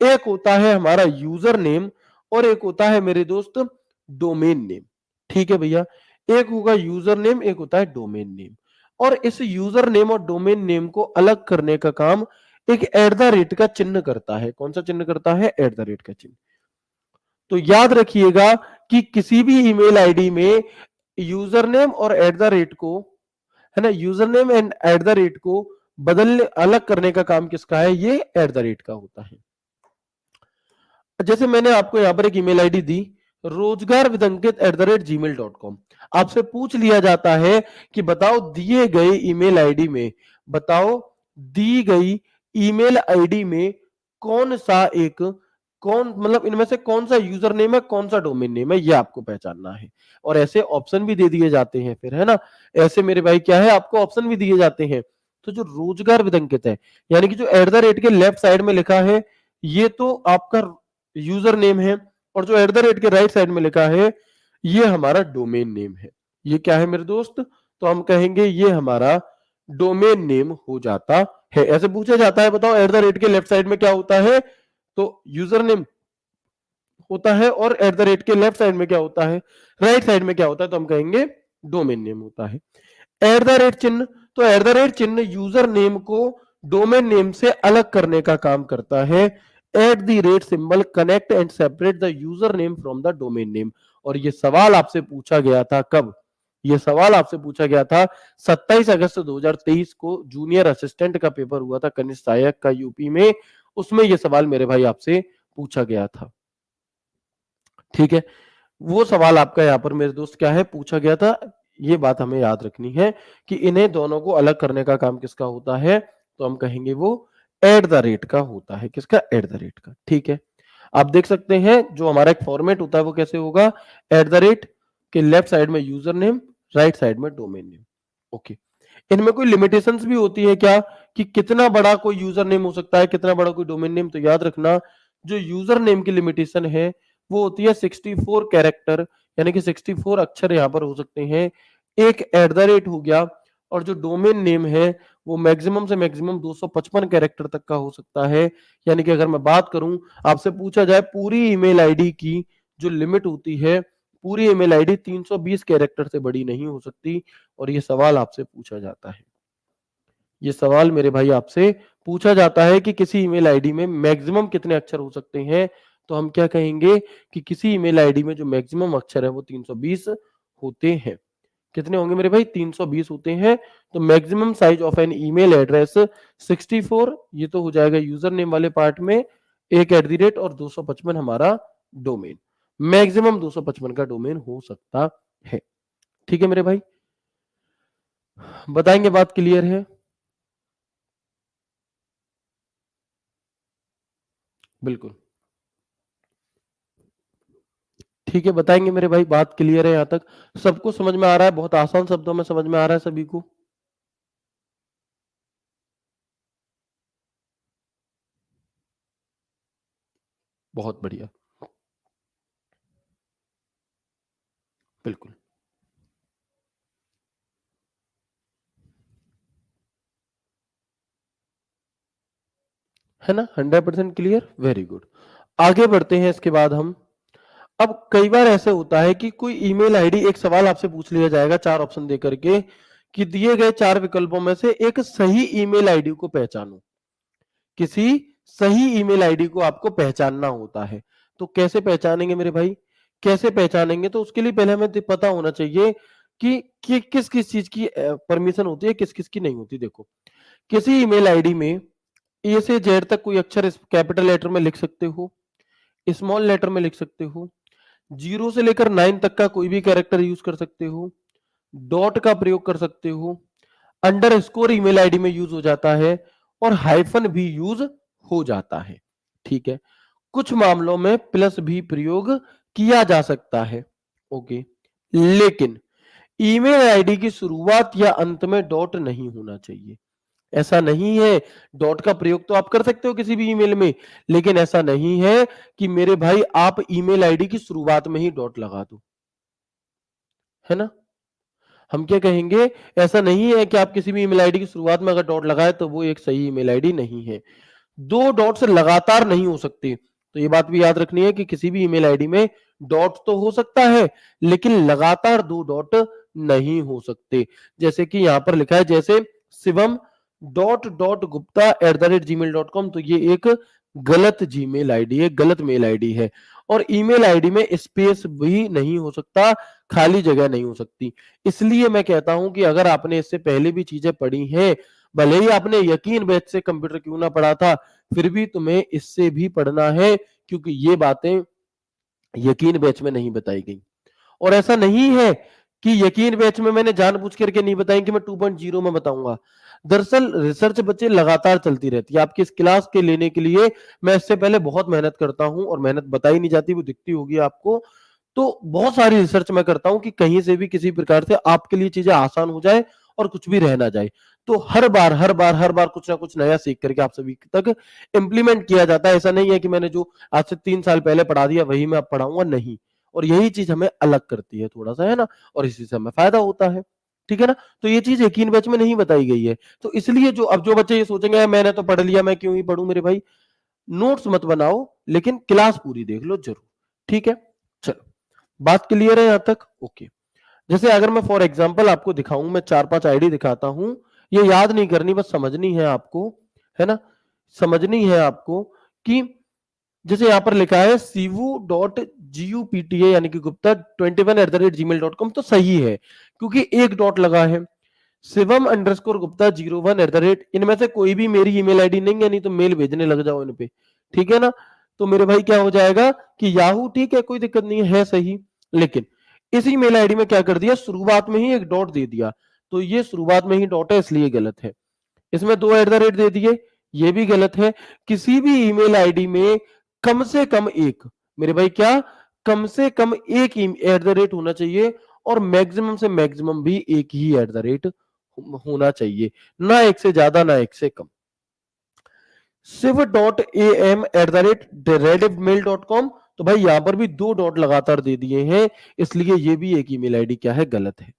एक होता है हमारा यूजर नेम और एक होता है मेरे दोस्त डोमेन नेम। ठीक है भैया, एक होगा यूजर नेम, एक होता है डोमेन नेम। और इस यूजर नेम और डोमेन नेम को अलग करने का काम एक एट द रेट का चिन्ह करता है। कौन सा चिन्ह करता है? एट द रेट का चिन्ह। तो याद रखिएगा कि किसी भी ईमेल आईडी में यूजर नेम और एट द रेट को, है ना, user name and at the rate को बदलने, अलग करने का काम किसका है? ये एट द रेट का होता है। जैसे मैंने आपको यहां पर एक ईमेल आईडी दी, रोजगार विद अंकित @gmail.com। आपसे पूछ लिया जाता है कि बताओ दिए गए ईमेल आईडी में, बताओ दी गई ईमेल आईडी में कौन सा एक, कौन मतलब इनमें से कौन सा यूजर नेम है, कौन सा डोमेन नेम है, ये आपको पहचानना है। और ऐसे ऑप्शन भी दे दिए जाते हैं फिर, है ना, ऐसे मेरे भाई क्या है, आपको ऑप्शन भी दिए जाते हैं। तो जो रोजगार विद अंकित है, यानी कि जो एट द रेट के लेफ्ट साइड में लिखा है, ये तो आपका यूजर नेम है, और जो एट द रेट के राइट साइड में लिखा है ये हमारा डोमेन नेम है। ये क्या है मेरे दोस्त? तो हम कहेंगे ये हमारा डोमेन नेम हो जाता है। ऐसे पूछा जाता है, बताओ एट द रेट के लेफ्ट साइड में क्या होता है? तो यूजर नेम होता है, और एट द रेट के लेफ्ट साइड में क्या होता है, राइट साइड में क्या होता है? तो हम कहेंगे डोमेन नेम होता है। एट द रेट चिन्ह, तो एट द रेट चिन्ह यूजर नेम को डोमेन नेम से अलग करने का काम करता है। At the rate symbol connect and separate the user name from the domain name. और ये सवाल आपसे पूछा गया था कब? ये सवाल आपसे पूछा गया था 27 अगस्त 2023 को, जूनियर असिस्टेंट का पेपर हुआ था कनिष्ठ सहायक का यूपी में, उसमें ये सवाल मेरे भाई आपसे पूछा गया था। ठीक है, वो सवाल आपका यहां पर मेरे दोस्त क्या है, पूछा गया था। ये बात हमें याद रखनी है कि इन्हें दोनों को अलग करने का काम किसका होता है? तो हम कहेंगे वो एट द रेट का होता है। किसका? एट द रेट का। ठीक है, आप देख सकते हैं जो हमारा एक फॉर्मेट होता है वो कैसे होगा, एट द रेट के लेफ्ट साइड में यूजर नेम, राइट साइड में डोमेन नेम। ओके, इनमें कोई लिमिटेशंस भी होती है क्या, कि कितना बड़ा कोई यूजर नेम हो सकता है, कितना बड़ा कोई डोमेन नेम? तो याद रखना, जो यूजर नेम की लिमिटेशन है वो होती है 64 कैरेक्टर, यानी कि 64 अक्षर यहां पर हो सकते हैं। एक एट द रेट हो गया, और जो डोमेन नेम है वो मैक्सिमम से मैक्सिमम 255 कैरेक्टर तक का हो सकता है। यानी कि अगर मैं बात करूं, आपसे पूछा जाए पूरी ईमेल आईडी की जो लिमिट होती है, पूरी ईमेल आईडी 320 कैरेक्टर से बड़ी नहीं हो सकती। और ये सवाल आपसे पूछा जाता है, ये सवाल मेरे भाई आपसे पूछा जाता है कि किसी ईमेल आईडी में मैक्सिमम कितने अक्षर हो सकते हैं? तो हम क्या कहेंगे कि किसी ईमेल आईडी में जो मैक्सिमम अक्षर है वो 320 होते हैं। कितने होंगे मेरे भाई? 320 होते हैं। तो maximum size of an email address 64, ये तो हो जाएगा यूजर नेम वाले पार्ट में, एक एट द रेट और 255 हमारा डोमेन। मैक्सिमम 255 का डोमेन हो सकता है। ठीक है मेरे भाई, बताएंगे, बात क्लियर है? बिल्कुल ठीक है, बताएंगे मेरे भाई, बात क्लियर है? यहां तक सबको समझ में आ रहा है? बहुत आसान शब्दों में समझ में आ रहा है सभी को? बहुत बढ़िया, बिल्कुल, है ना, 100% क्लियर, वेरी गुड। आगे बढ़ते हैं इसके बाद हम। अब कई बार ऐसे होता है कि कोई ईमेल आईडी, एक सवाल आपसे पूछ लिया जाएगा 4 ऑप्शन दे करके, कि दिए गए 4 विकल्पों में से एक सही ईमेल आईडी को पहचानो। किसी सही ईमेल आईडी को आपको पहचानना होता है। तो कैसे पहचानेंगे मेरे भाई? कैसे पहचानेंगे? तो उसके लिए पहले हमें पता होना चाहिए कि किस किस चीज की परमिशन होती है, किस किस की नहीं होती। देखो, किसी ईमेल आईडी में ए से जेड तक कोई अक्षर कैपिटल लेटर में लिख सकते हो, स्मॉल लेटर में लिख सकते हो, 0 से लेकर 9 तक का कोई भी कैरेक्टर यूज कर सकते हो, डॉट का प्रयोग कर सकते हो, अंडरस्कोर ईमेल आईडी में यूज हो जाता है, और हाइफन भी यूज हो जाता है। ठीक है, कुछ मामलों में प्लस भी प्रयोग किया जा सकता है। ओके, लेकिन ईमेल आईडी की शुरुआत या अंत में डॉट नहीं होना चाहिए। ऐसा नहीं है, डॉट का प्रयोग तो आप कर सकते हो किसी भी ईमेल में, लेकिन ऐसा नहीं है कि मेरे भाई आप ईमेल आईडी की शुरुआत में ही डॉट लगा दो, है ना। हम क्या कहेंगे, ऐसा नहीं है कि आप किसी भी ईमेल आईडी की शुरुआत में अगर डॉट लगाए तो वो एक सही ईमेल आईडी नहीं है। दो डॉट्स लगातार नहीं हो सकते। तो ये बात भी याद रखनी है कि किसी भी ईमेल आईडी में डॉट तो हो सकता है, लेकिन लगातार दो डॉट नहीं हो सकते। जैसे कि यहां पर लिखा है, जैसे Shivam dot dot Gupta @gmail.com, तो ये एक गलत जीमेल आईडी है, गलत मेल आईडी है। और ईमेल आईडी में स्पेस भी नहीं हो सकता, खाली जगह नहीं हो सकती। इसलिए मैं कहता हूं कि अगर आपने इससे पहले भी चीजें पढ़ी हैं, भले ही आपने यकीन बैच से कंप्यूटर क्यों ना पढ़ा था, फिर भी तुम्हें इससे भी पढ़ना है, क्योंकि ये बातें यकीन बैच में नहीं बताई गई। और ऐसा नहीं है कि यकीन बैच में मैंने जानबूझ करके नहीं बताई कि मैं 2.0 में बताऊंगा। दरअसल रिसर्च बच्चे लगातार चलती रहती है। आपकी इस क्लास के लेने के लिए मैं इससे पहले बहुत मेहनत करता हूं, और मेहनत बताई नहीं जाती, वो दिखती होगी आपको। तो बहुत सारी रिसर्च मैं करता हूं कि कहीं से भी किसी प्रकार से आपके लिए चीजें आसान हो जाए और कुछ भी रह ना जाए। तो हर बार कुछ ना कुछ नया सीख करके आप सभी तक इंप्लीमेंट किया जाता है। ऐसा नहीं है कि मैंने जो आज से 3 साल पहले पढ़ा दिया वही मैं अब पढ़ाऊंगा, नहीं। और यही चीज हमें अलग करती है थोड़ा सा, है ना, और इसी से हमें फायदा होता है। ठीक है ना। तो ये चीज यकीन बैच में नहीं बताई गई है। तो इसलिए जो बच्चे ये सोचेंगे मैंने तो पढ़ लिया, मैं क्यों ही पढ़ूं, मेरे भाई नोट्स मत बनाओ, लेकिन क्लास पूरी देख लो जरूर। ठीक है, चलो, बात क्लियर है यहां तक? ओके। जैसे अगर मैं फॉर एग्जांपल आपको दिखाऊं, मैं 4-5 आईडी दिखाता हूं, ये याद नहीं करनी, बस समझनी है आपको, है ना, समझनी है आपको कि जैसे यहां पर लिखा है sivu.gupta यानी कि गुप्ता 21 @gmail.com, तो सही है क्योंकि एक डॉट लगा है। शिवम_गुप्ता 01 इनमें से कोई भी मेरी ईमेल आईडी नहीं है, नहीं तो मेल भेजने लग जाओ इन पे। ठीक है ना। तो मेरे भाई क्या हो जाएगा कि याहू, ठीक है, कोई दिक्कत नहीं है सही, लेकिन इसी मेल आईडी में क्या कर दिया, शुरुआत में ही एक डॉट दे दिया। तो ये शुरुआत में ही डॉट है, इसलिए गलत है। इसमें 2 दे दिए, ये भी गलत है। किसी भी ईमेल आईडी में कम से कम एक, मेरे भाई क्या, कम से कम एक होना चाहिए, और मैक्सिमम से मैक्सिमम भी एक ही होना चाहिए, ना एक से ज्यादा ना एक से कम। शिव.am@rediffmail.com, तो भाई यहां पर भी 2 डॉट लगातार दे दिए हैं, इसलिए ये भी एक ईमेल आईडी क्या है, गलत है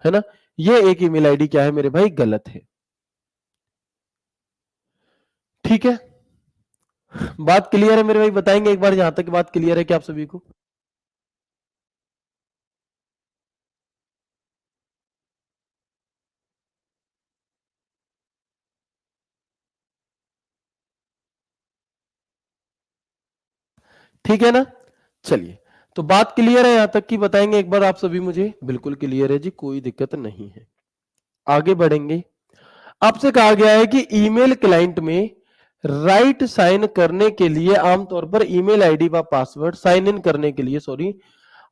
ना। ये एक ईमेल आईडी क्या है मेरे भाई, गलत है। ठीक है, बात क्लियर है मेरे भाई? बताएंगे एक बार यहां तक बात क्लियर है क्या आप सभी को? ठीक है ना। चलिए, तो बात क्लियर है यहां तक की? बताएंगे एक बार आप सभी मुझे। बिल्कुल क्लियर है जी, कोई दिक्कत नहीं है। आगे बढ़ेंगे। आपसे कहा गया है कि ईमेल क्लाइंट में राइट साइन करने के लिए आमतौर पर ईमेल आईडी व पासवर्ड साइन इन करने के लिए, सॉरी,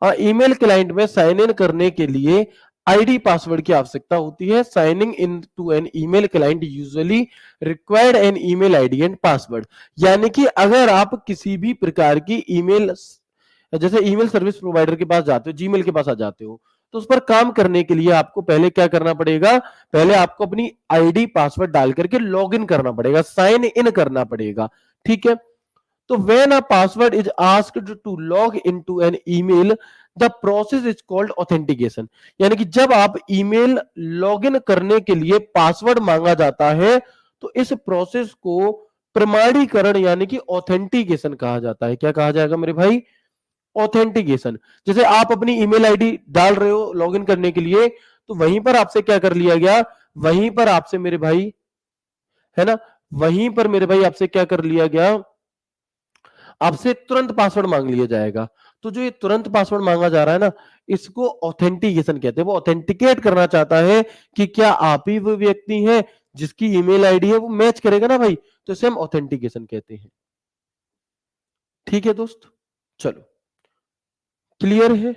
ईमेल क्लाइंट में साइन इन करने के लिए आईडी पासवर्ड की आवश्यकता होती है। Signing in to an email client usually required an email ID and password. यानी कि अगर आप किसी भी प्रकार की ईमेल, जैसे ईमेल सर्विस प्रोवाइडर के पास जाते हो, जीमेल के पास आ जाते हो, तो उस पर काम करने के लिए आपको पहले क्या करना पड़ेगा, पहले आपको अपनी आईडी पासवर्ड डाल करके लॉग इन करना पड़ेगा, साइन इन करना पड़ेगा। ठीक है। तो when a password is asked to log into an email, the process is called authentication। यानी कि जब आप ईमेल लॉगिन करने के लिए पासवर्ड मांगा जाता है, तो इस प्रोसेस को प्रमाणीकरण यानी कि ऑथेंटिकेशन कहा जाता है। क्या कहा जाएगा मेरे भाई? ऑथेंटिकेशन। जैसे आप अपनी ईमेल आईडी डाल रहे हो लॉगिन करने के लिए, तो वहीं पर आपसे क्या कर लिया गया, वहीं पर आपसे मेरे भाई, है ना, वहीं पर मेरे भाई आपसे क्या कर लिया गया, आपसे तुरंत पासवर्ड मांग लिया जाएगा। तो जो ये तुरंत पासवर्ड मांगा जा रहा है ना, इसको ऑथेंटिकेशन कहते हैं। वो ऑथेंटिकेट करना चाहता है कि क्या आप ही वो व्यक्ति हैं जिसकी ईमेल आईडी है वो मैच करेगा ना भाई, तो इसे हम ऑथेंटिकेशन कहते हैं। ठीक है दोस्त, चलो, क्लियर है?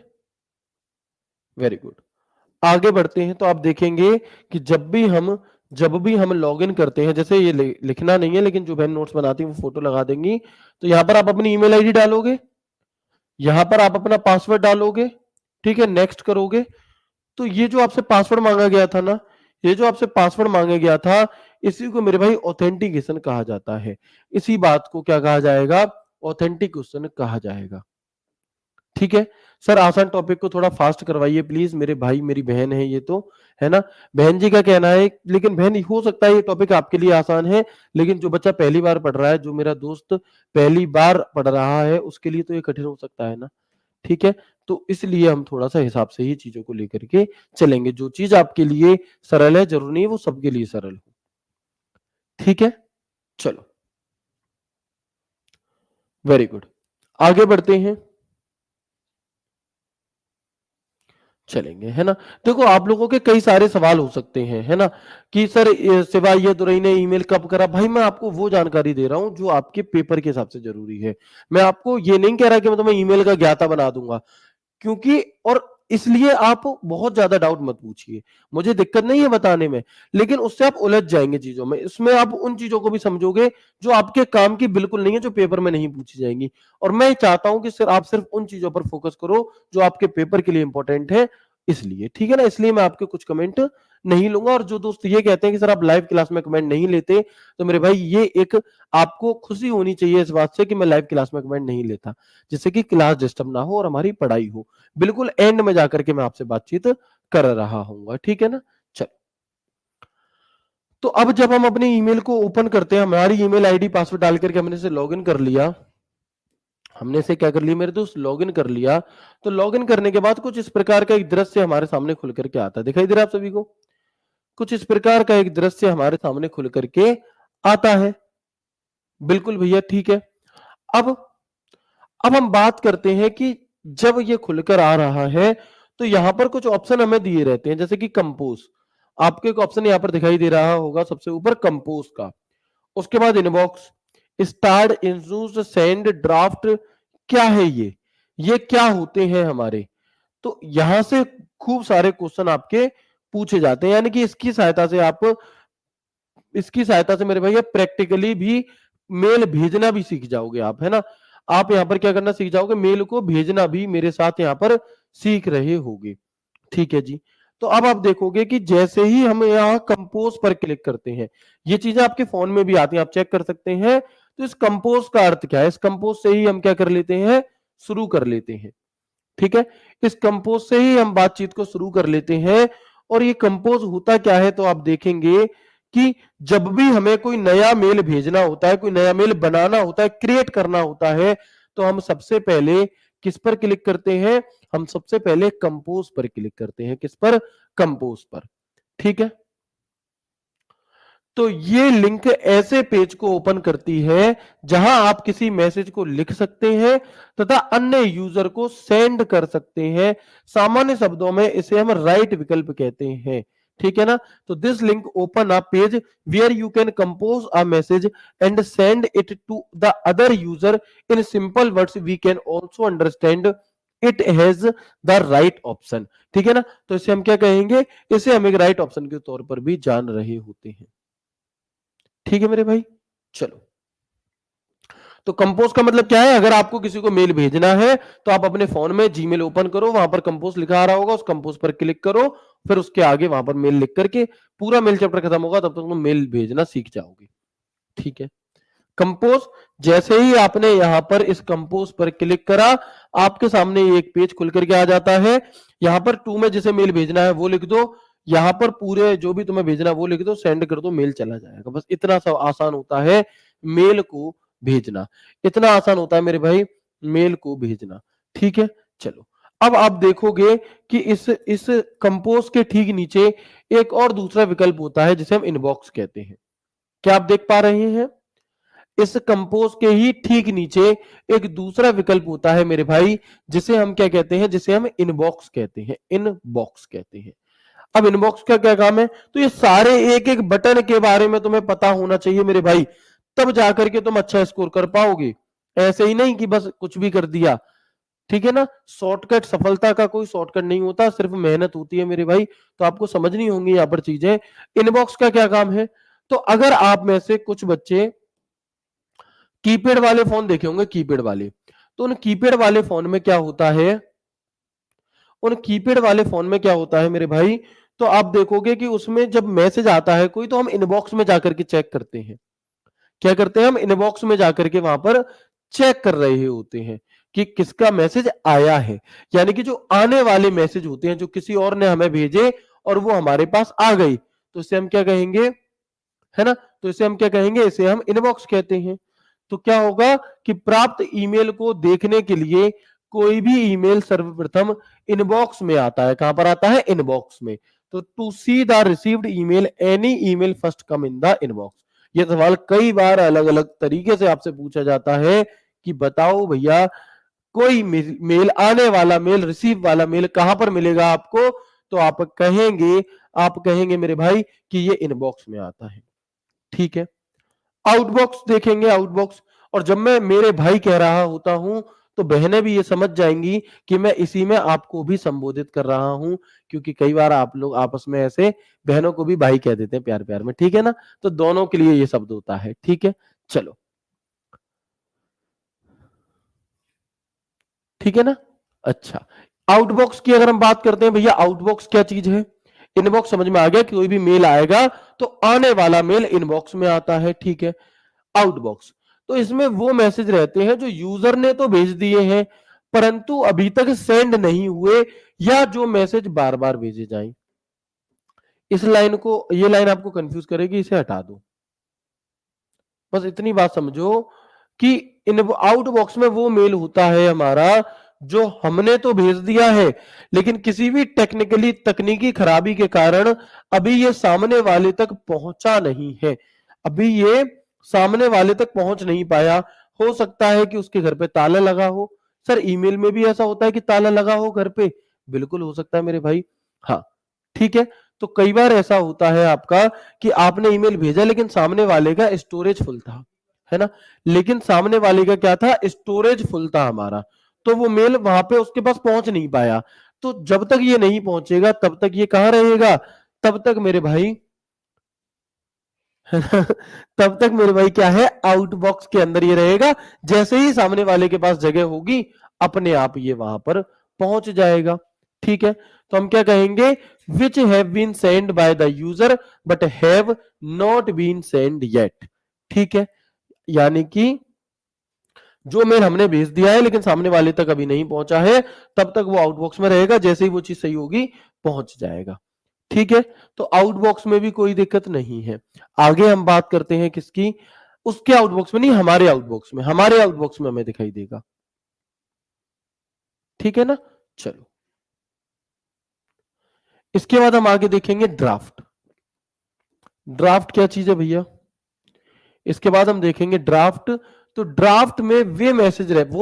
Very good. आगे बढ़ते हैं। तो आप देखेंगे कि जब भी हम लॉगिन करते हैं, जैसे ये लिखना नहीं है, लेकिन जो बहन नोट्स बनाती है वो फोटो लगा देंगी। तो यहां पर आप अपनी ईमेल आईडी डालोगे, यहां पर आप अपना पासवर्ड डालोगे, ठीक है, नेक्स्ट करोगे। तो ये जो आपसे पासवर्ड मांगा गया था ना, ये जो आपसे पासवर्ड मांगा गया था, इसी को मेरे भाई ऑथेंटिकेशन कहा जाता है। इसी बात को क्या कहा जाएगा? ऑथेंटिकेशन कहा जाएगा। ठीक है सर, आसान टॉपिक को थोड़ा फास्ट करवाइए प्लीज, मेरे भाई मेरी बहन है ये तो, है ना। बहन जी का कहना है, लेकिन बहन हो सकता है ये टॉपिक आपके लिए आसान है, लेकिन जो बच्चा पहली बार पढ़ रहा है, जो मेरा दोस्त पहली बार पढ़ रहा है, उसके लिए तो ये कठिन हो सकता है ना। ठीक है, तो इसलिए हम थोड़ा सा हिसाब से ही चीजों को लेकर के चलेंगे। जो चीज आपके लिए सरल है, जरूरी नहीं वो सबके लिए सरल हो। ठीक है, चलो वेरी गुड, आगे बढ़ते हैं, चलेंगे, है ना। देखो आप लोगों के कई सारे सवाल हो सकते हैं, है ना, कि सर सिवाय ये दुरई ने ईमेल कब करा। भाई मैं आपको वो जानकारी दे रहा हूं जो आपके पेपर के हिसाब से जरूरी है। मैं आपको ये नहीं कह रहा कि मैं तुम्हें ईमेल का ज्ञाता बना दूंगा, क्योंकि और इसलिए आप बहुत ज्यादा डाउट मत पूछिए, मुझे दिक्कत नहीं है बताने में, लेकिन उससे आप उलझ जाएंगे चीजों में। इसमें आप उन चीजों को भी समझोगे जो आपके काम की बिल्कुल नहीं है, जो पेपर में नहीं पूछी जाएंगी। और मैं चाहता हूं कि सिर्फ आप सिर्फ उन चीजों पर फोकस करो जो आपके पेपर के लिए इंपॉर्टेंट है, इसलिए ठीक है ना। इसलिए मैं आपके कुछ कमेंट नहीं लूंगा। और जो दोस्त ये कहते हैं कि सर आप लाइव क्लास में कमेंट नहीं लेते, तो मेरे भाई ये एक आपको खुशी होनी चाहिए इस बात से कि मैं लाइव क्लास में कमेंट नहीं लेता, जिससे कि क्लास डिस्टर्ब ना हो और हमारी पढ़ाई हो। बिल्कुल एंड में जाकर के मैं आपसे बातचीत कर रहा हूँ, ठीक है ना। चल, तो अब जब हम अपनी ईमेल को ओपन करते हैं, हमारी ईमेल आईडी पासवर्ड डाल करके हमने इसे लॉगिन कर लिया, हमने इसे क्या कर लिया मेरे दोस्त, लॉगिन कर लिया। तो लॉगिन करने के बाद कुछ इस प्रकार का एक दृश्य हमारे सामने खुल करके आता है, दिखाई दे रहा है आप सभी को। कुछ इस प्रकार का एक दृश्य हमारे सामने खुल करके आता है, बिल्कुल भैया ठीक है। अब हम बात करते हैं कि जब ये खुलकर आ रहा है, तो यहां पर कुछ ऑप्शन हमें दिए रहते हैं, जैसे कि कंपोज। आपको एक ऑप्शन यहां पर दिखाई दे रहा होगा सबसे ऊपर, कंपोज का। उसके बाद इनबॉक्स, स्टार्ट, इंसूस, सेंड, ड्राफ्ट। क्या है ये क्या होते हैं हमारे। तो यहां से खूब सारे क्वेश्चन आपके पूछे जाते हैं, यानी कि इसकी सहायता से मेरे भैया प्रैक्टिकली भी मेल भेजना भी सीख जाओगे आप, है ना। आप यहां पर क्या करना सीख जाओगे, मेल को भेजना भी मेरे साथ यहां पर सीख रहे होगे, ठीक है जी। तो अब आप देखोगे कि जैसे ही हम यहाँ कंपोज पर क्लिक करते हैं, ये चीजें आपके फोन में भी आती हैं, आप चेक कर सकते हैं। तो इस कंपोज का अर्थ क्या है, इस कंपोज से ही हम क्या कर लेते हैं, शुरू कर लेते हैं, ठीक है। इस कंपोज से ही हम बातचीत को शुरू कर लेते हैं। और ये कंपोज होता क्या है, तो आप देखेंगे कि जब भी हमें कोई नया मेल भेजना होता है, कोई नया मेल बनाना होता है, क्रिएट करना होता है, तो हम सबसे पहले किस पर क्लिक करते हैं, हम सबसे पहले कंपोज पर क्लिक करते हैं। किस पर, कंपोज पर, ठीक है। तो ये लिंक ऐसे पेज को ओपन करती है जहां आप किसी मैसेज को लिख सकते हैं तथा अन्य यूजर को सेंड कर सकते हैं। सामान्य शब्दों में इसे हम राइट विकल्प कहते हैं, ठीक है ना। तो this link open a page where you can compose a message and send it to the other user in simple words we can also understand it has the right option, ठीक है ना। तो इसे हम क्या कहेंगे, इसे हम एक राइट ऑप्शन के तौर पर भी जान रहे होते हैं, ठीक है मेरे भाई। चलो, तो कंपोज का मतलब क्या है, अगर आपको किसी को मेल भेजना है तो आप अपने फोन में जीमेल ओपन करो, वहां पर कंपोज लिखा आ रहा होगा, उस कंपोज पर क्लिक करो, फिर उसके आगे वहां पर मेल लिख करके पूरा मेल चैप्टर खत्म होगा तब तक तुम मेल भेजना सीख जाओगे, ठीक है। कंपोज, जैसे ही आपने यहां पर इस कंपोज पर क्लिक करा, आपके सामने एक पेज खुल करके आ जाता है। यहां पर टू में जिसे मेल भेजना है वो लिख दो, यहां पर पूरे जो भी तुम्हें भेजना है वो लिख दो, सेंड कर दो, मेल चला जाएगा। बस इतना सा आसान होता है मेल को भेजना, इतना आसान होता है मेरे भाई मेल को भेजना, ठीक है। चलो, अब आप देखोगे कि इस कंपोज के ठीक नीचे एक और दूसरा विकल्प होता है जिसे हम इनबॉक्स कहते हैं। क्या आप देख पा रहे हैं, इस कंपोज के ही ठीक नीचे एक दूसरा विकल्प होता है मेरे भाई, जिसे हम क्या कहते हैं, जिसे हम इनबॉक्स कहते हैं, इनबॉक्स कहते हैं। अब इनबॉक्स का क्या काम है, तो ये सारे एक एक बटन के बारे में तुम्हें पता होना चाहिए मेरे भाई, तब जाकर के तुम अच्छा स्कोर कर पाओगे। ऐसे ही नहीं कि बस कुछ भी कर दिया, ठीक है ना। शॉर्टकट, सफलता का कोई शॉर्टकट नहीं होता, सिर्फ मेहनत होती है मेरे भाई। तो आपको समझनी होंगी यहां पर चीजें। इनबॉक्स का क्या काम है, तो अगर आप में से कुछ बच्चे कीपैड वाले फोन देखे होंगे, कीपैड वाले, तो उन कीपैड वाले फोन में क्या होता है, उन कीपैड वाले फोन में क्या होता है मेरे भाई, तो आप देखोगे कि उसमें जब मैसेज आता है कोई, तो हम इनबॉक्स में जाकर के चेक करते हैं। क्या करते हैं, हम इनबॉक्स में जाकर के वहां पर चेक कर रहे होते हैं। कि किसका मैसेज आया है, यानी कि जो आने वाले मैसेज होते हैं जो किसी और ने हमें भेजे और वो हमारे पास आ गई, तो इसे हम क्या कहेंगे, है ना, तो इसे हम क्या कहेंगे, इसे हम इनबॉक्स कहते हैं। तो क्या होगा कि प्राप्त ईमेल को देखने के लिए कोई भी ईमेल सर्वप्रथम इनबॉक्स में आता है। कहां पर आता है, इनबॉक्स में। तो to see the received email, any email first come in the inbox. ये सवाल कई बार अलग अलग तरीके से आपसे पूछा जाता है कि बताओ भैया कोई मेल, आने वाला मेल, रिसीव वाला मेल कहां पर मिलेगा आपको, तो आप कहेंगे मेरे भाई कि ये इनबॉक्स में आता है। ठीक है, आउटबॉक्स देखेंगे, आउटबॉक्स। और जब मैं मेरे भाई कह रहा होता हूं तो बहनें भी ये समझ जाएंगी कि मैं इसी में आपको भी संबोधित कर रहा हूं, क्योंकि कई बार आप लोग आपस में ऐसे बहनों को भी भाई कह देते हैं प्यार प्यार में, ठीक है ना, तो दोनों के लिए ये शब्द होता है। ठीक है, चलो, ठीक है ना। अच्छा, आउटबॉक्स की अगर हम बात करते हैं, भैया आउटबॉक्स क्या चीज है, इनबॉक्स समझ में आ गया कि कोई भी मेल आएगा तो आने वाला मेल इनबॉक्स में आता है। ठीक है, आउटबॉक्स, तो इसमें वो मैसेज रहते हैं जो यूजर ने तो भेज दिए हैं परंतु अभी तक सेंड नहीं हुए, या जो मैसेज बार बार भेजे जाएं। इस लाइन को, ये लाइन आपको कंफ्यूज करेगी, इसे हटा दो। बस इतनी बात समझो कि इन आउट बॉक्स में वो मेल होता है हमारा जो हमने तो भेज दिया है, लेकिन किसी भी टेक्निकली तकनीकी खराबी के कारण अभी ये सामने वाले तक पहुंचा नहीं है, अभी ये सामने वाले तक पहुंच नहीं पाया। हो सकता है कि उसके घर पे ताला लगा हो। सर ईमेल में भी ऐसा होता है कि ताला लगा हो घर पे, बिल्कुल हो सकता है मेरे भाई। हाँ, ठीक है, तो कई बार ऐसा होता है आपका कि आपने ईमेल भेजा लेकिन सामने वाले का स्टोरेज फुल था, है ना, लेकिन सामने वाले का क्या था, स्टोरेज फुल था हमारा, तो वो मेल वहां पे उसके पास पहुंच नहीं पाया। तो जब तक ये नहीं पहुंचेगा तब तक ये कहां रहेगा, तब तक मेरे भाई तब तक मेरे भाई क्या है, आउटबॉक्स के अंदर ये रहेगा। जैसे ही सामने वाले के पास जगह होगी अपने आप ये वहां पर पहुंच जाएगा। ठीक है, तो हम क्या कहेंगे, which have been send by the user but have not been send yet. ठीक है, यानी कि जो मेल हमने भेज दिया है लेकिन सामने वाले तक अभी नहीं पहुंचा है, तब तक वो आउटबॉक्स में रहेगा, जैसे ही वो चीज सही होगी पहुंच जाएगा। ठीक है, तो आउटबॉक्स में भी कोई दिक्कत नहीं है। आगे हम बात करते हैं किसकी, उसके आउटबॉक्स में नहीं, हमारे आउटबॉक्स में, हमारे आउटबॉक्स में हमें दिखाई देगा। ठीक है ना, चलो, इसके बाद हम आगे देखेंगे ड्राफ्ट। ड्राफ्ट क्या चीज है भैया, इसके बाद हम देखेंगे ड्राफ्ट। तो ड्राफ्ट में वो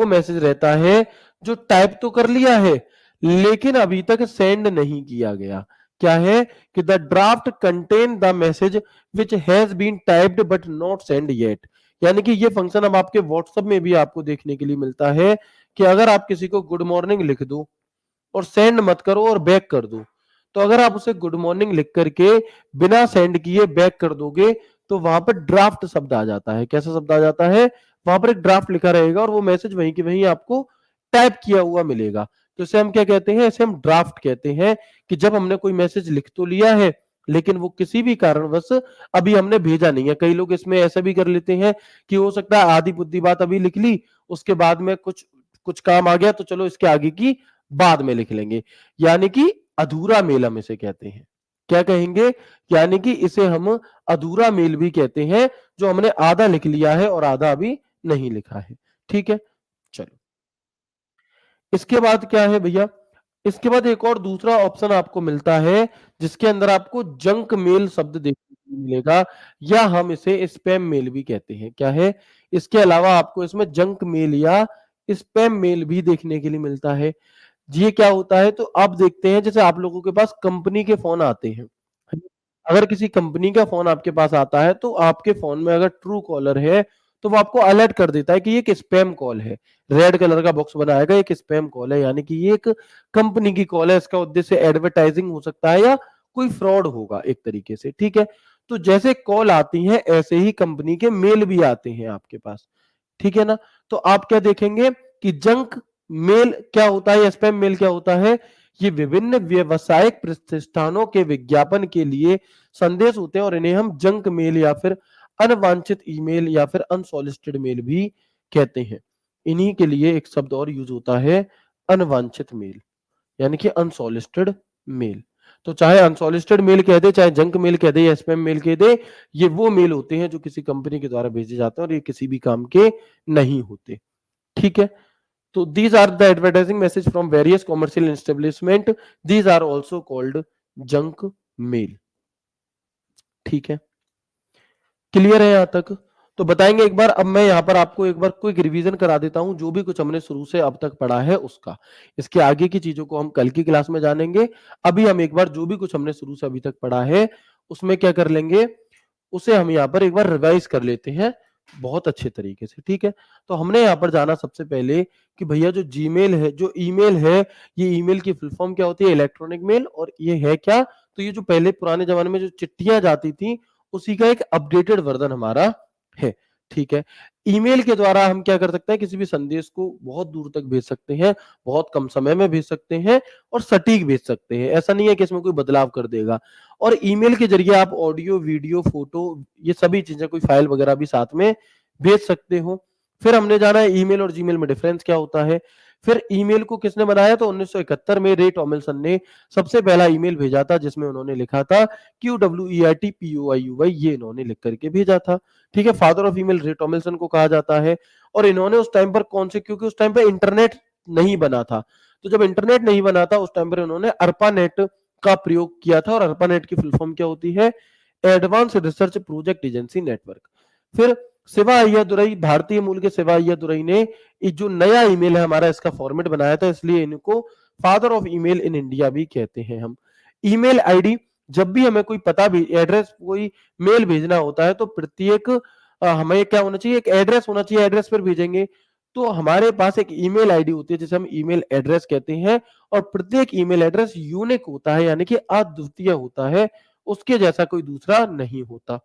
मैसेज रहता है जो टाइप तो कर लिया है लेकिन अभी तक सेंड नहीं किया गया। क्या है कि the draft contain the message which has been typed but not send yet. यानी कि ये फंक्शन अब आपके व्हाट्सएप में भी आपको देखने के लिए मिलता है कि अगर आप किसी को गुड मॉर्निंग लिख दो और सेंड मत करो और बैक कर दो, तो अगर आप उसे गुड मॉर्निंग लिख करके बिना सेंड किए बैक कर दोगे तो वहां पर ड्राफ्ट शब्द आ जाता है। कैसा शब्द आ जाता है, वहां पर एक ड्राफ्ट लिखा रहेगा और वो मैसेज वहीं के वहीं आपको टाइप किया हुआ मिलेगा। तो इसे हम क्या कहते हैं, इसे हम ड्राफ्ट कहते हैं कि जब हमने कोई मैसेज लिख तो लिया है लेकिन वो किसी भी कारणवश अभी हमने भेजा नहीं है। कई लोग इसमें ऐसा भी कर लेते हैं कि हो सकता है आधी बुद्धि बात अभी लिख ली, उसके बाद में कुछ कुछ काम आ गया तो चलो इसके आगे की बाद में लिख लेंगे, यानी कि अधूरा मेल हम इसे कहते हैं। क्या कहेंगे, यानी कि इसे हम अधूरा मेल भी कहते हैं, जो हमने आधा लिख लिया है और आधा अभी नहीं लिखा है। ठीक है, चलो, इसके बाद क्या है भैया, इसके बाद एक और दूसरा ऑप्शन आपको मिलता है जिसके अंदर आपको जंक मेल शब्द देखने को मिलेगा, या हम इसे स्पैम मेल भी कहते हैं। क्या है, इसके अलावा आपको इसमें जंक मेल या स्पैम मेल भी देखने के लिए मिलता है। ये क्या होता है, तो आप देखते हैं जैसे आप लोगों के पास कंपनी के फोन आते हैं, अगर किसी कंपनी का फोन आपके पास आता है तो आपके फोन में अगर ट्रू कॉलर है तो वो आपको अलर्ट कर देता है कि ये एक स्पैम कॉल है, रेड कलर का बॉक्स बनाएगा, एक स्पैम कॉल है, यानी कि ये एक कंपनी की कॉल है, इसका उद्देश्य एडवर्टाइजिंग हो सकता है या कोई फ्रॉड होगा एक तरीके से। ठीक है, तो जैसे कॉल आती है ऐसे ही कंपनी के मेल भी आते हैं आपके पास। ठीक है ना, तो आप क्या देखेंगे कि जंक मेल क्या होता है, स्पैम मेल क्या होता है, ये विभिन्न व्यवसायिक प्रतिष्ठानों के विज्ञापन के लिए संदेश होते हैं और इन्हें हम जंक मेल या फिर अनवांछित ईमेल या फिर अनसॉलिसिटेड मेल भी कहते हैं। इन्हीं के लिए एक शब्द और यूज होता है, अनवांछित मेल, यानी कि अनसॉलिसिटेड मेल। तो चाहे अनसॉलिसिटेड मेल कह दे, चाहे जंक मेल कह दे या स्पैम मेल कह दे, ये वो मेल होते हैं जो किसी कंपनी के द्वारा भेजे जाते हैं और ये किसी भी काम के नहीं होते। ठीक है, तो these are the advertising message from various commercial establishment, these are also called junk mail। ठीक है, क्लियर है यहां तक? तो बताएंगे एक बार, अब मैं यहां पर आपको एक बार क्विक रिवीजन करा देता हूं जो भी कुछ हमने शुरू से अब तक पढ़ा है उसका। इसके आगे की चीजों को हम कल की क्लास में जानेंगे। अभी हम एक बार जो भी कुछ हमने शुरू से अभी तक पढ़ा है उसमें क्या कर लेंगे, उसे हम यहाँ पर एक बार रिवाइज कर लेते हैं बहुत अच्छे तरीके से। ठीक है, तो हमने यहाँ पर जाना सबसे पहले कि भैया जो जीमेल है, जो ईमेल है, ये ईमेल की फुल फॉर्म क्या होती है, इलेक्ट्रॉनिक मेल। और ये है क्या, तो ये जो पहले पुराने जमाने में जो चिट्ठियां जाती थी उसी का एक अपडेटेड वर्जन हमारा है। ठीक है, ईमेल के द्वारा हम क्या कर सकते हैं, किसी भी संदेश को बहुत दूर तक भेज सकते हैं, बहुत कम समय में भेज सकते हैं और सटीक भेज सकते हैं। ऐसा नहीं है कि इसमें कोई बदलाव कर देगा। और ईमेल के जरिए आप ऑडियो, वीडियो, फोटो, ये सभी चीजें, कोई फाइल वगैरह भी साथ में भेज सकते हो। फिर हमने जाना है ईमेल और जीमेल में डिफरेंस क्या होता है। फिर ईमेल को किसने बनाया, तो 1971 में रे टॉमिल्सन ने सबसे पहला ईमेल भेजा था जिसमें उन्होंने लिखा था QWERTPOIUY, ये इन्होंने लिख करके भेजा था। ठीक है, फादर ऑफ ईमेल रे टॉमिल्सन को कहा जाता है। और इन्होंने उस टाइम पर कौन से, क्योंकि उस टाइम पर इंटरनेट नहीं बना था, तो जब इंटरनेट नहीं बना था उस टाइम पर इन्होंने अर्पानेट का प्रयोग किया था। और अर्पानेट की फुल फॉर्म क्या होती है, advance research project agency network. फिर शिवा अय्यादुरई, भारतीय मूल के शिवा अय्यादुरई ने जो नया ईमेल है हमारा, इसका फॉर्मेट बनाया था, इसलिए इनको father of email in India भी कहते हैं हम। ईमेल आईडी, जब भी हमें कोई पता भी, एड्रेस, कोई मेल भेजना होता है तो प्रत्येक हमें क्या होना चाहिए, एक एड्रेस होना चाहिए, एड्रेस पर भेजेंगे। तो हमारे पास एक ईमेल आईडी होती है जिसे हम ईमेल एड्रेस कहते हैं। और प्रत्येक ईमेल एड्रेस यूनिक होता है, यानी कि अद्वितीय होता है, उसके जैसा कोई दूसरा नहीं होता।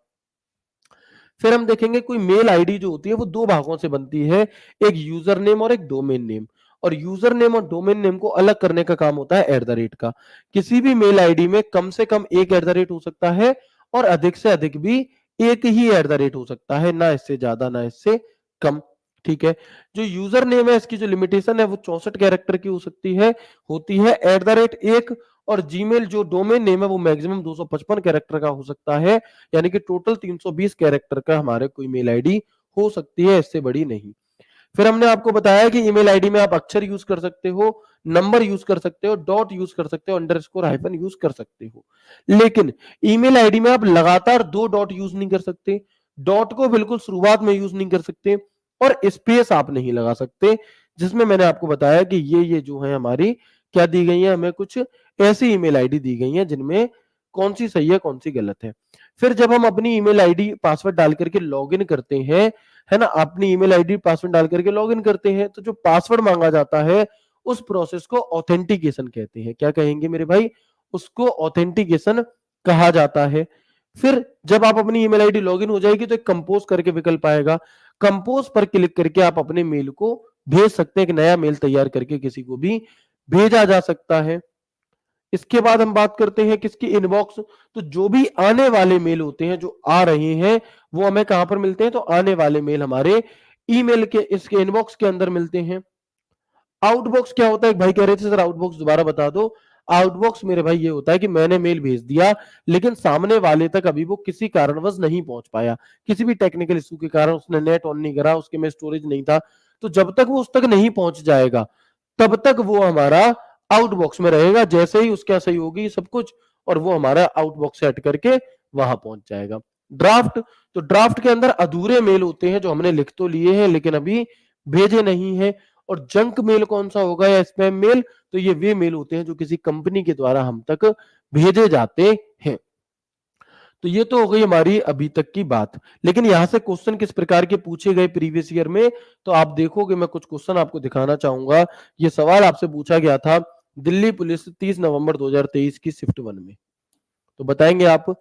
फिर हम देखेंगे कोई मेल आईडी जो होती है वो दो भागों से बनती है, एक यूजर नेम और एक डोमेन नेम। और यूजर नेम और डोमेन नेम को अलग करने का काम होता है @ का। किसी भी मेल आईडी में कम से कम एक @ हो सकता है और अधिक से अधिक भी एक ही @ हो सकता है, ना इससे ज्यादा ना इससे कम। ठीक है, जो यूजर नेम है इसकी जो लिमिटेशन है वो 64 कैरेक्टर की हो सकती है, होती है। @ 1, और जीमेल जो डोमेन नेम है वो मैक्सिमम 255 कैरेक्टर का हो सकता है, यानी कि टोटल 320 कैरेक्टर का हमारे कोई मेल आईडी हो सकती है, इससे बड़ी नहीं। फिर हमने आपको बताया कि ईमेल आईडी में आप अक्षर यूज कर सकते हो, नंबर यूज कर सकते हो, डॉट यूज कर सकते हो, अंडरस्कोर, हाइफन यूज कर सकते हो। लेकिन ईमेल आईडी में आप लगातार 2 डॉट यूज नहीं कर सकते, डॉट को बिल्कुल शुरुआत में यूज नहीं कर सकते, और स्पेस आप नहीं लगा सकते। जिसमें मैंने आपको बताया कि ये जो है हमारी क्या दी गई है, हमें कुछ ऐसी ईमेल आईडी दी गई है जिनमें कौन सी सही है कौन सी गलत है। फिर जब हम अपनी ईमेल आईडी पासवर्ड डाल करके लॉगिन करते हैं, है ना, अपनी ईमेल आईडी पासवर्ड डाल करके लॉगिन करते हैं, तो जो पासवर्ड मांगा जाता है उस प्रोसेस को ऑथेंटिकेशन कहते हैं। क्या कहेंगे मेरे भाई, उसको ऑथेंटिकेशन कहा जाता है। फिर जब आप अपनी ईमेल आईडी लॉगिन हो जाएगी तो एक कंपोज करके विकल्प आएगा, कंपोज पर क्लिक करके आप अपने मेल को भेज सकते हैं, एक नया मेल तैयार करके किसी को भी भेजा जा सकता है। इसके बाद हम बात करते हैं किसकी, इनबॉक्स। तो जो भी आने वाले मेल होते हैं जो आ रहे हैं वो हमें कहां पर मिलते हैं, तो आने वाले मेल हमारे ईमेल के इसके इनबॉक्स के अंदर मिलते हैं। आउटबॉक्स क्या होता है, एक भाई कह रहे थे सर आउटबॉक्स दोबारा बता दो। आउटबॉक्स मेरे भाई ये होता है कि मैंने मेल भेज दिया लेकिन सामने वाले तक अभी वो किसी कारणवश नहीं पहुंच पाया, किसी भी टेक्निकल इशू के कारण उसने नेट ऑन नहीं करा, उसके में स्टोरेज नहीं था, तो जब तक वो उस तक नहीं पहुंच जाएगा तब तक वो हमारा आउटबॉक्स में रहेगा। जैसे ही उसका सही होगी सब कुछ और वो हमारा आउटबॉक्स सेट करके वहां पहुंच जाएगा। ड्राफ्ट, तो ड्राफ्ट के अंदर अधूरे मेल होते हैं जो हमने लिख तो लिए हैं लेकिन अभी भेजे नहीं है। और जंक मेल कौन सा होगा या स्पैम मेल, तो ये वे मेल होते हैं जो किसी कंपनी के द्वारा हम तक भेजे जाते हैं। तो ये तो हो गई हमारी अभी तक की बात। लेकिन यहां से क्वेश्चन किस प्रकार के पूछे गए प्रीवियस ईयर में, तो आप देखोगे, मैं कुछ क्वेश्चन आपको दिखाना चाहूंगा। ये सवाल आपसे पूछा गया था दिल्ली पुलिस 30 नवंबर 2023 की शिफ्ट 1 में, तो बताएंगे आप।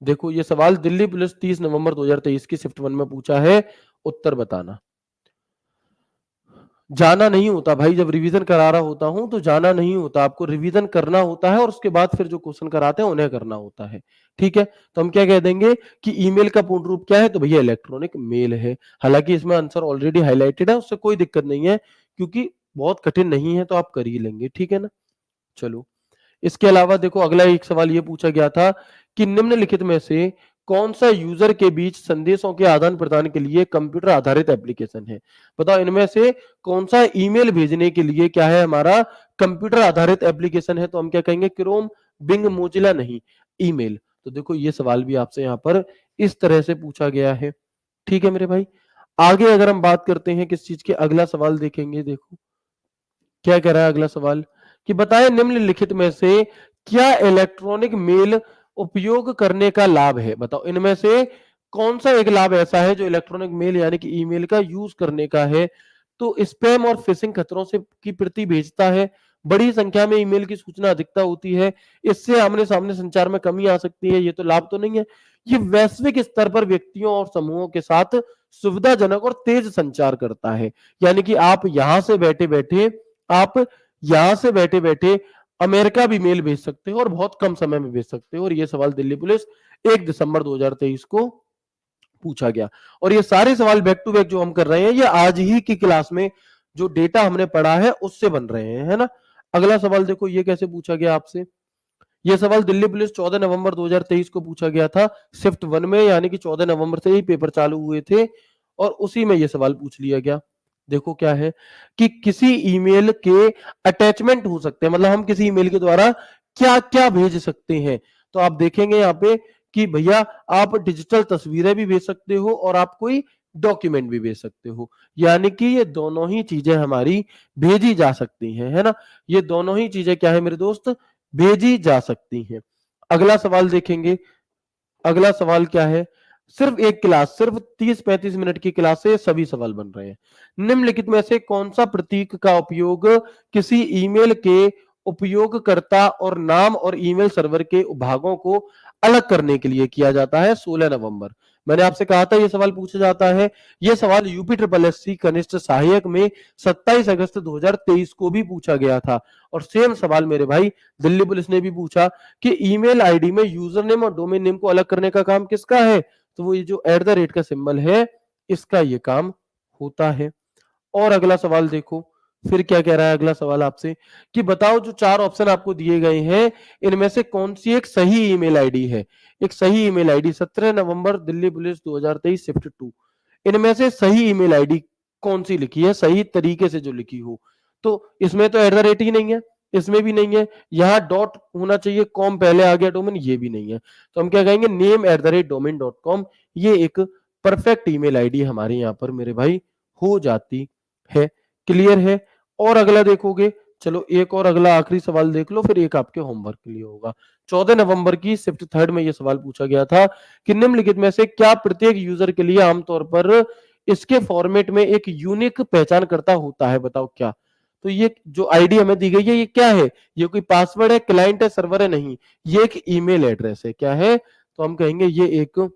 देखो ये सवाल दिल्ली पुलिस 30 नवंबर 2023 की शिफ्ट 1 में पूछा है, उत्तर बताना। जाना नहीं होता भाई, जब रिवीजन करा रहा होता हूँ तो जाना नहीं होता, आपको रिवीजन करना होता है और उसके बाद फिर जो क्वेश्चन कराते हैं उन्हें करना होता है। ठीक है, तो हम क्या कह देंगे कि ईमेल का पूर्ण रूप क्या है, तो भैया इलेक्ट्रॉनिक मेल है। हालांकि इसमें आंसर ऑलरेडी हाईलाइटेड है, उससे कोई दिक्कत नहीं है, क्योंकि बहुत कठिन नहीं है, तो आप कर ही लेंगे। ठीक है ना। चलो, इसके अलावा देखो अगला एक सवाल ये पूछा गया था कि निम्नलिखित में से कौन सा यूजर के बीच संदेशों के आदान प्रदान के लिए कंप्यूटर आधारित एप्लीकेशन है। बताओ इनमें से कौन सा ईमेल भेजने के लिए क्या है हमारा कंप्यूटर आधारित एप्लीकेशन है, तो हम क्या कहेंगे क्रोम, बिंग, मोजिला नहीं, ईमेल। तो देखो ये सवाल भी आपसे यहाँ पर इस तरह से पूछा गया है। ठीक है मेरे भाई, आगे अगर हम बात करते हैं किस चीज के, अगला सवाल देखेंगे। देखो क्या कह रहा है अगला सवाल कि बताएं निम्नलिखित में से क्या इलेक्ट्रॉनिक मेल उपयोग करने का लाभ है। बताओ इनमें से कौन सा एक लाभ ऐसा है जो इलेक्ट्रॉनिक मेल यानी कि ईमेल का यूज करने का है। तो स्पैम और फिशिंग खतरों से की प्रति भेजता है, बड़ी संख्या में ईमेल की सूचना अधिकता होती है, इससे आमने सामने संचार में कमी आ सकती है। ये तो लाभ तो नहीं है। ये वैश्विक स्तर पर व्यक्तियों और समूहों के साथ सुविधाजनक और तेज संचार करता है, यानी कि आप यहां से बैठे बैठे, आप यहां से बैठे बैठे अमेरिका भी मेल भेज सकते हो और बहुत कम समय में भेज सकते हो। और ये सवाल दिल्ली पुलिस 1 दिसंबर 2023 को पूछा गया। और ये सारे सवाल बैक टू बैक जो हम कर रहे हैं, ये आज ही की क्लास में जो डेटा हमने पढ़ा है उससे बन रहे हैं, है ना। अगला सवाल देखो ये कैसे पूछा गया आपसे। ये सवाल दिल्ली पुलिस 14 नवंबर 2023 को पूछा गया था शिफ्ट 1 में, यानी कि 14 नवंबर से ही पेपर चालू हुए थे और उसी में ये सवाल पूछ लिया गया। देखो क्या है कि किसी ईमेल के अटैचमेंट हो सकते हैं, मतलब हम किसी ईमेल के द्वारा क्या क्या भेज सकते हैं। तो आप देखेंगे यहाँ पे कि भैया आप डिजिटल तस्वीरें भी भेज सकते हो और आप कोई डॉक्यूमेंट भी भेज सकते हो, यानी कि ये दोनों ही चीजें हमारी भेजी जा सकती हैं, है ना। ये दोनों ही चीजें क्या है मेरे दोस्त, भेजी जा सकती हैं। अगला सवाल देखेंगे। अगला सवाल क्या है, सिर्फ एक क्लास, सिर्फ 30-35 मिनट की क्लास से सभी सवाल बन रहे हैं। निम्नलिखित में से कौन सा प्रतीक का उपयोग किसी ईमेल के उपयोगकर्ता और नाम और ईमेल सर्वर के भागों को अलग करने के लिए किया जाता है। 16 नवंबर मैंने आपसे कहा था यह सवाल पूछा जाता है। यह सवाल यूपी ट्रिपल एससी कनिष्ठ सहायक में 27 अगस्त 2023 को भी पूछा गया था। और सेम सवाल मेरे भाई दिल्ली पुलिस ने भी पूछा कि ईमेल आईडी में यूजर नेम और डोमेन नेम को अलग करने का काम किसका है, तो वो ये जो @ का सिंबल है इसका ये काम होता है। और अगला सवाल देखो फिर क्या कह रहा है अगला सवाल आपसे कि बताओ जो 4 ऑप्शन आपको दिए गए हैं इनमें से कौन सी एक सही ईमेल आईडी है। एक सही ईमेल आईडी 17 नवंबर दिल्ली पुलिस 2023 शिफ्ट 2, इनमें से सही ईमेल आईडी कौन सी लिखी है, सही तरीके से जो लिखी हो। तो इसमें तो @ ही नहीं है, इसमें भी नहीं है, यहाँ डॉट होना चाहिए, कॉम पहले आ गया डोमेन, ये भी नहीं है। तो हम क्या कहेंगे name@domain.com, ये एक परफेक्ट ईमेल आईडी हमारे यहाँ पर मेरे भाई हो जाती है। क्लियर है। और अगला देखोगे, चलो एक और अगला आखिरी सवाल देख लो, फिर एक आपके होमवर्क के लिए होगा। 14 नवंबर की शिफ्ट 3 में यह सवाल पूछा गया था कि निम्नलिखित में से क्या प्रत्येक यूजर के लिए आमतौर पर इसके फॉर्मेट में एक यूनिक पहचानकर्ता होता है। बताओ क्या। तो ये जो आईडी हमें दी गई है ये क्या है, ये कोई पासवर्ड है, क्लाइंट है, सर्वर है, नहीं, ये एक ईमेल एड्रेस है। क्या है, तो हम कहेंगे ये एक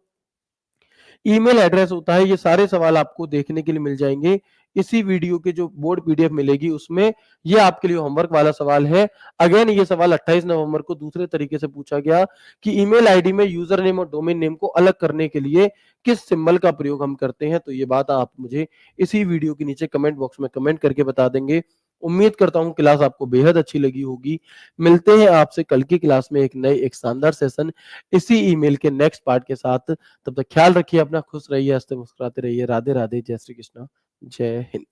ईमेल एड्रेस होता है। ये सारे सवाल आपको देखने के लिए मिल जाएंगे इसी वीडियो के जो बोर्ड पीडीएफ मिलेगी उसमें। ये आपके लिए होमवर्क वाला सवाल है। अगेन ये सवाल 28 नवंबर को दूसरे तरीके से पूछा गया कि ईमेल आईडी में यूजर नेम और डोमेन नेम को अलग करने के लिए किस सिंबल का प्रयोग हम करते हैं। तो ये बात आप मुझे इसी वीडियो के नीचे कमेंट बॉक्स में कमेंट करके बता देंगे। उम्मीद करता हूं क्लास आपको बेहद अच्छी लगी होगी। मिलते हैं आपसे कल की क्लास में एक नए एक शानदार सेशन इसी ईमेल के नेक्स्ट पार्ट के साथ। तब तक ख्याल रखिए अपना, खुश रहिए, हंसते मुस्कुराते रहिए। राधे राधे, जय श्री कृष्णा, जय हिंद।